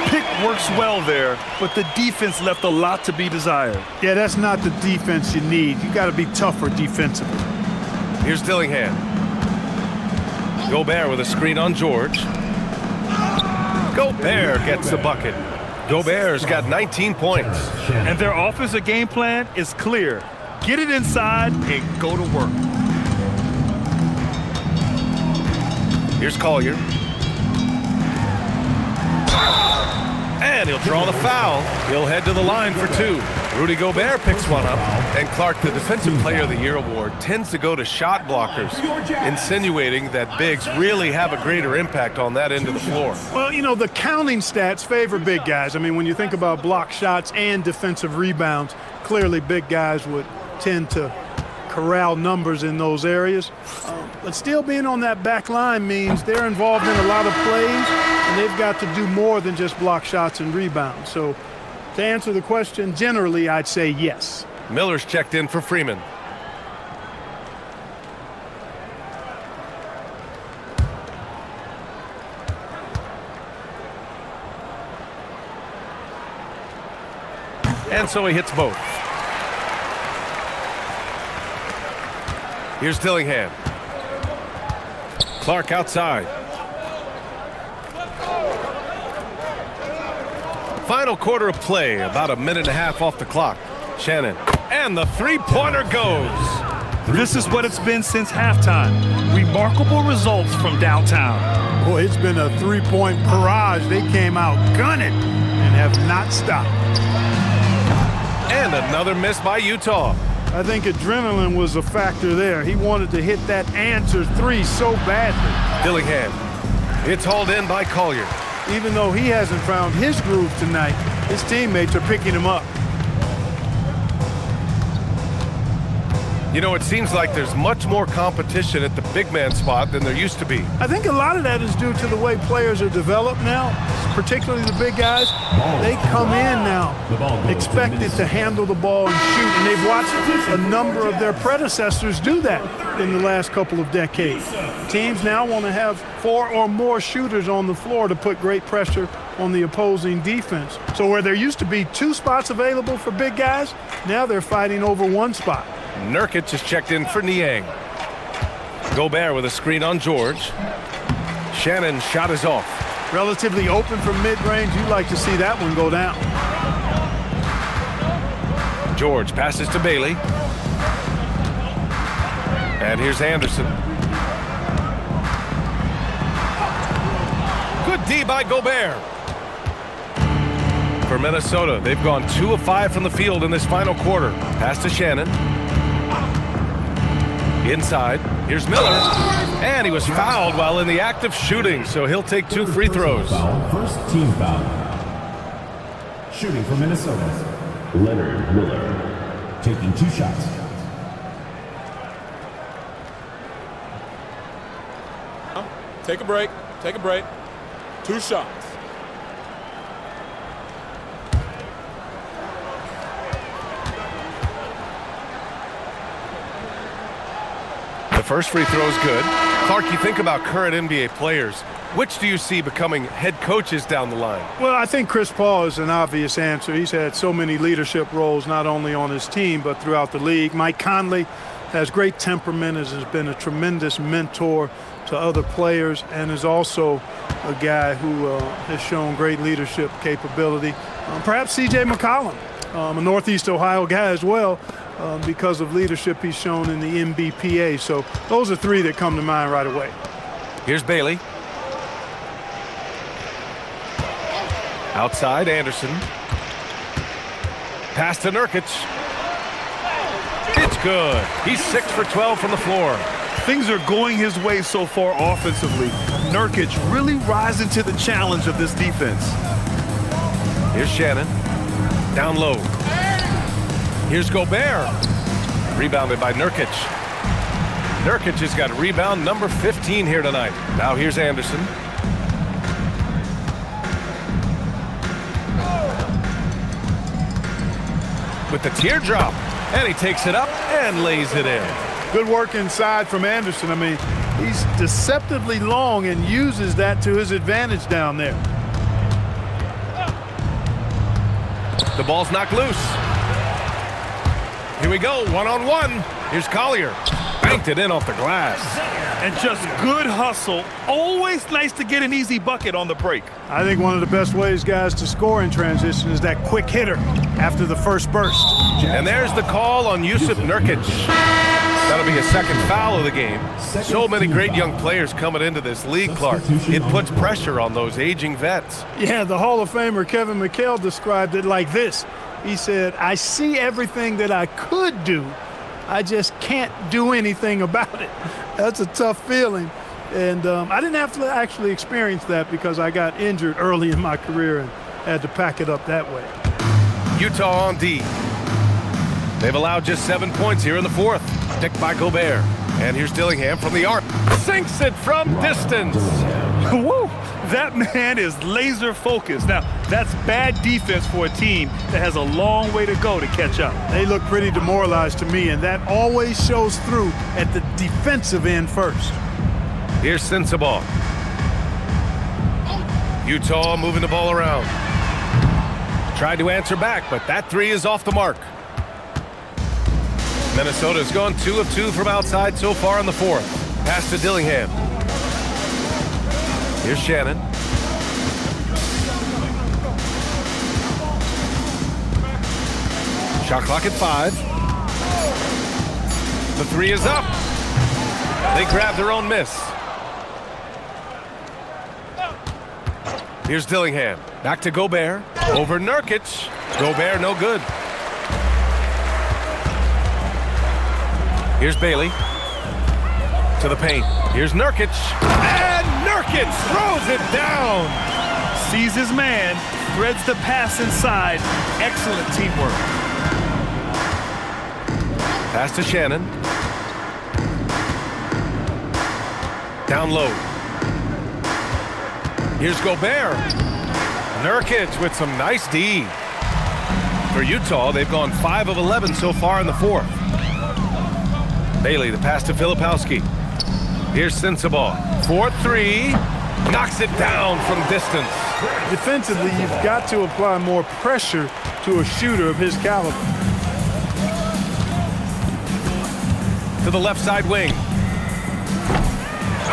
Pick works well there, but the defense left a lot to be desired. Yeah, that's not the defense you need. You got to be tougher defensively. Here's Dillingham. Gobert with a screen on George. Gobert gets the bucket. Gobert's got 19 points. And their offensive game plan is clear. Get it inside and go to work. Here's Collier. And he'll draw the foul. He'll head to the line for 2. Rudy Gobert picks one up, and Clark, the Defensive Player of the Year award tends to go to shot blockers, insinuating that bigs really have a greater impact on that end of the floor. Well, you know, the counting stats favor big guys. I mean, when you think about block shots and defensive rebounds, clearly big guys would tend to corral numbers in those areas. But still being on that back line means they're involved in a lot of plays, and they've got to do more than just block shots and rebounds. So to answer the question, generally, I'd say yes. Miller's checked in for Freeman. And so he hits both. Here's Dillingham. Clark outside. Final quarter of play, about a minute and a half off the clock. Shannon, and the three-pointer goes. This is what it's been since halftime. Remarkable results from downtown. Boy, it's been a three-point barrage. They came out gunning and have not stopped. And another miss by Utah. I think adrenaline was a factor there. He wanted to hit that answer three so badly. Dillingham. It's hauled in by Collier. Even though he hasn't found his groove tonight, his teammates are picking him up. You know, it seems like there's much more competition at the big man spot than there used to be. I think a lot of that is due to the way players are developed now, particularly the big guys. They come in now expected to handle the ball and shoot, and they've watched a number of their predecessors do that in the last couple of decades. Teams now want to have 4 or more shooters on the floor to put great pressure on the opposing defense. So where there used to be 2 spots available for big guys, now they're fighting over 1 spot. Nurkic is checked in for Niang. Gobert with a screen on George. Shannon's shot is off. Relatively open from mid-range. You'd like to see that one go down. George passes to Bailey. And here's Anderson. Good D by Gobert. For Minnesota, they've gone 2 of 5 from the field in this final quarter. Pass to Shannon. Inside, here's Miller, and he was fouled while in the act of shooting, so he'll take 2 free throws. First team foul. Shooting for Minnesota, Leonard Miller, taking 2 shots. Take a break. Take a break. 2 shots. The first free throw is good. Clark, you think about current NBA players. Which do you see becoming head coaches down the line? Well, I think Chris Paul is an obvious answer. He's had so many leadership roles, not only on his team, but throughout the league. Mike Conley has great temperament, has been a tremendous mentor to other players, and is also a guy who has shown great leadership capability. Perhaps C.J. McCollum, a Northeast Ohio guy as well, because of leadership he's shown in the NBPA. So those are 3 that come to mind right away. Here's Bailey. Outside, Anderson. Pass to Nurkic. It's good. He's 6 for 12 from the floor. Things are going his way so far offensively. Nurkic really rising to the challenge of this defense. Here's Shannon. Down low. Here's Gobert. Rebounded by Nurkic. Nurkic has got rebound number 15 here tonight. Now here's Anderson. With the teardrop. And he takes it up and lays it in. Good work inside from Anderson. I mean, he's deceptively long and uses that to his advantage down there. The ball's knocked loose. Here we go, 1-on-1. Here's Collier. Banked it in off the glass. And just good hustle. Always nice to get an easy bucket on the break. I think one of the best ways, guys, to score in transition is that quick hitter after the first burst. And there's the call on Yusuf Nurkic. That'll be a second foul of the game. So many great young players coming into this league, Clark. It puts pressure on those aging vets. Yeah, the Hall of Famer Kevin McHale described it like this. He said, I see everything that I could do. I just can't do anything about it. That's a tough feeling. And I didn't have to actually experience that because I got injured early in my career and had to pack it up that way. Utah on D. They've allowed just 7 points here in the fourth. Picked by Gobert. And here's Dillingham from the arc. Sinks it from distance. Woo! That man is laser focused. Now, that's bad defense for a team that has a long way to go to catch up. They look pretty demoralized to me, and that always shows through at the defensive end first. Here's Sensabaugh. Utah moving the ball around. Tried to answer back, but that three is off the mark. Minnesota's gone 2 of 2 from outside so far in the fourth. Pass to Dillingham. Here's Shannon. Shot clock at 5. The three is up. They grab their own miss. Here's Dillingham. Back to Gobert. Over Nurkic. Gobert no good. Here's Bailey. To the paint. Here's Nurkic. And Nurkic throws it down. Sees his man, threads the pass inside. Excellent teamwork. Pass to Shannon. Down low. Here's Gobert. Nurkic with some nice D. For Utah, they've gone 5 of 11 so far in the fourth. Bailey, the pass to Filipowski. Here's Sensabaugh. 4-3. Knocks it down from distance. Defensively, you've got to apply more pressure to a shooter of his caliber. To the left side wing.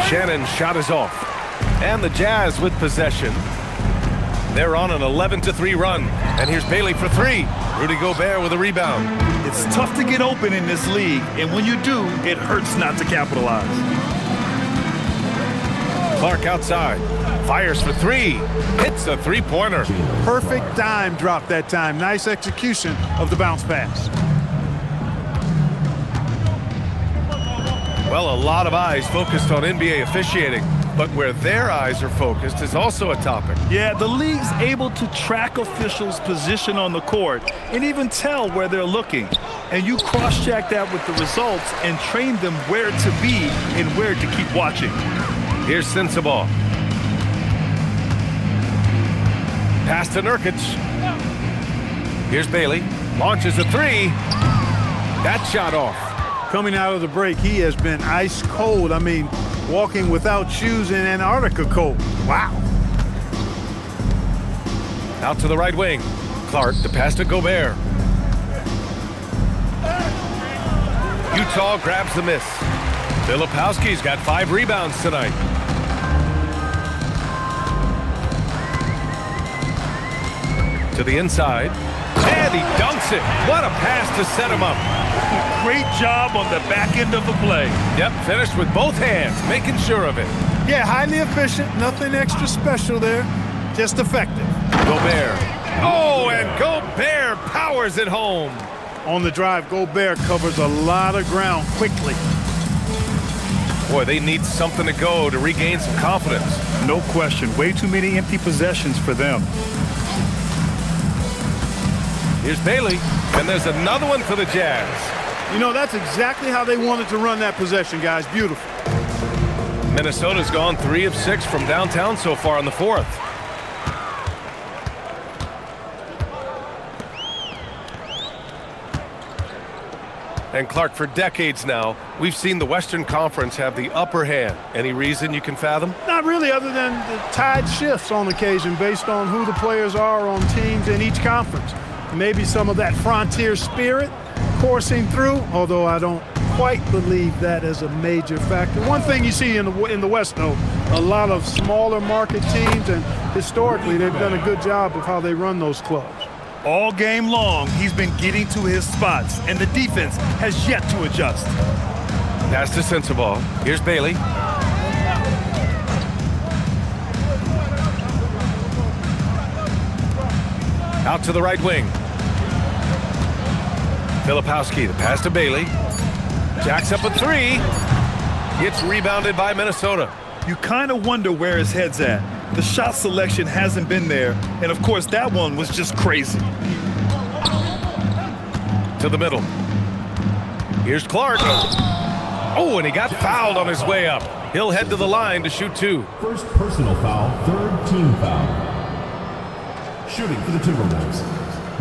Shannon's shot is off. And the Jazz with possession. They're on an 11-3 run. And here's Bailey for 3. Rudy Gobert with a rebound. It's tough to get open in this league, and when you do, it hurts not to capitalize. Clark outside. Fires for 3. Hits a three-pointer. Perfect dime drop that time. Nice execution of the bounce pass. Well, a lot of eyes focused on NBA officiating, but where their eyes are focused is also a topic. Yeah, the league's able to track officials' position on the court and even tell where they're looking. And you cross-check that with the results and train them where to be and where to keep watching. Here's Sensabaugh. Pass to Nurkic. Here's Bailey. Launches a 3. That shot off. Coming out of the break, he has been ice cold. I mean, walking without shoes in Antarctica cold. Wow. Out to the right wing. Clark, the pass to Gobert. Utah grabs the miss. Filipowski's got 5 rebounds tonight. To the inside. And he dunks it. What a pass to set him up. Great job on the back end of the play. Yep, finished with both hands, making sure of it. Yeah, highly efficient. Nothing extra special there. Just effective. Gobert. Oh, and Gobert powers it home. On the drive, Gobert covers a lot of ground quickly. Boy, they need something to go to regain some confidence. No question. Way too many empty possessions for them. Here's Bailey, and there's another one for the Jazz. You know, that's exactly how they wanted to run that possession, guys. Beautiful. Minnesota's gone 3 of 6 from downtown so far in the fourth. And Clark, for decades now, we've seen the Western Conference have the upper hand. Any reason you can fathom? Not really, other than the tide shifts on occasion based on who the players are on teams in each conference. Maybe some of that frontier spirit coursing through, although I don't quite believe that as a major factor. One thing you see in the West, though, a lot of smaller market teams, and historically they've done a good job of how they run those clubs. All game long, he's been getting to his spots, and the defense has yet to adjust. Pass to Sensabaugh. Here's Bailey. Out to the right wing. Filipowski, the pass to Bailey. Jacks up a three. It's rebounded by Minnesota. You kind of wonder where his head's at. The shot selection hasn't been there, and of course that one was just crazy. To the middle. Here's Clark. Oh, and he got fouled on his way up. He'll head to the line to shoot 2. First personal foul, third team foul. Shooting for the Timberwolves,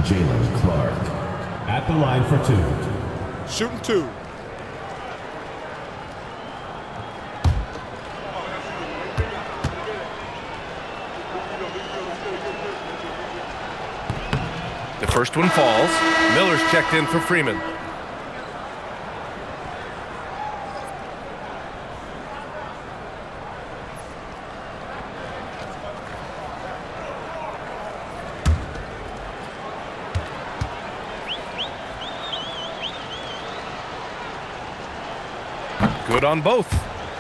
Jalen Clark. At the line for 2. Shooting 2. The first one falls. Miller's checked in for Freeman. Good on both.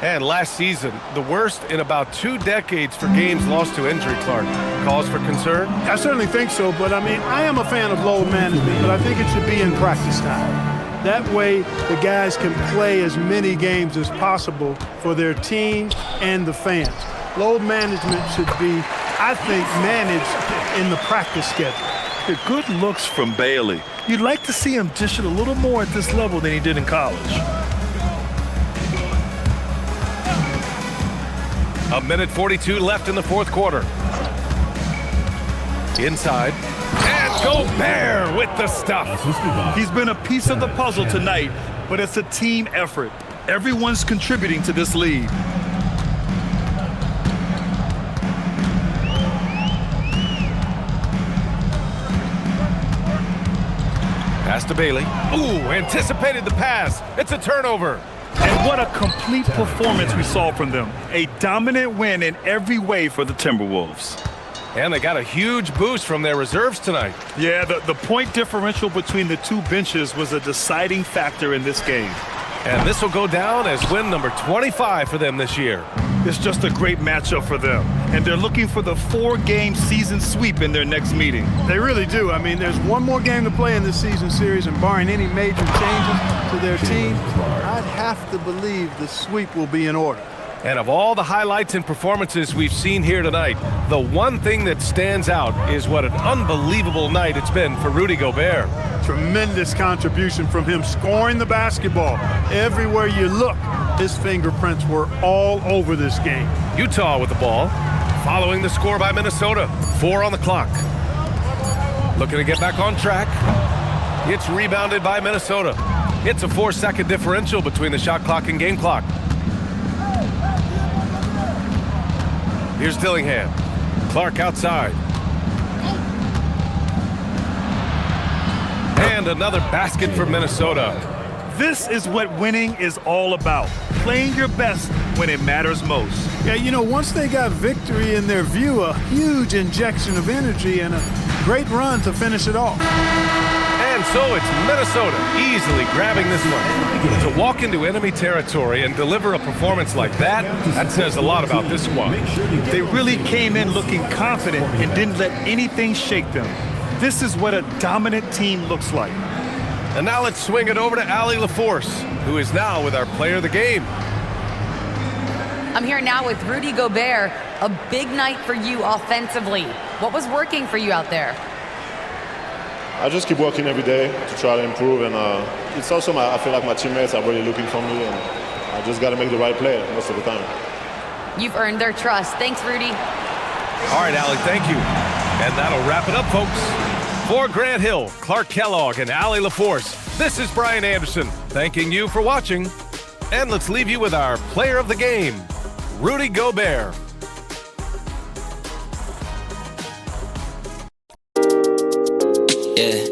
And last season, the worst in about 2 decades for games lost to injury, Clark. Cause for concern? I certainly think so, but I mean, I am a fan of load management, but I think it should be in practice time. That way, the guys can play as many games as possible for their team and the fans. Load management should be, I think, managed in the practice schedule. The good looks from Bailey. You'd like to see him dish it a little more at this level than he did in college. A minute 42 left in the fourth quarter. Inside. And Gobert with the stuff. He's been a piece of the puzzle tonight, but it's a team effort. Everyone's contributing to this lead. Pass to Bailey. Ooh, anticipated the pass. It's a turnover. And what a complete performance we saw from them. A dominant win in every way for the Timberwolves. And they got a huge boost from their reserves tonight. Yeah, the point differential between the 2 benches was a deciding factor in this game. And this will go down as win number 25 for them this year. It's just a great matchup for them. And they're looking for the 4-game season sweep in their next meeting. They really do. I mean, there's one more game to play in this season series, and barring any major changes to their team, I'd have to believe the sweep will be in order. And of all the highlights and performances we've seen here tonight, the one thing that stands out is what an unbelievable night it's been for Rudy Gobert. Tremendous contribution from him scoring the basketball. Everywhere you look, his fingerprints were all over this game. Utah with the ball, following the score by Minnesota. 4 on the clock. Looking to get back on track. It's rebounded by Minnesota. It's a 4-second differential between the shot clock and game clock. Here's Dillingham. Clark outside. And another basket for Minnesota. This is what winning is all about. Playing your best when it matters most. Yeah, you know, once they got victory in their view, a huge injection of energy and a great run to finish it off. And so it's Minnesota easily grabbing this one. To walk into enemy territory and deliver a performance like that, that says a lot about this squad. They really came in looking confident and didn't let anything shake them. This is what a dominant team looks like. And now let's swing it over to Allie LaForce, who is now with our player of the game. I'm here now with Rudy Gobert. A big night for you offensively. What was working for you out there? I just keep working every day to try to improve, and it's also I feel like my teammates are really looking for me, and I just got to make the right play most of the time. You've earned their trust. Thanks, Rudy. All right, Allie, thank you. And that'll wrap it up, folks. For Grant Hill, Clark Kellogg, and Allie LaForce, this is Brian Anderson thanking you for watching. And let's leave you with our player of the game, Rudy Gobert. Yeah.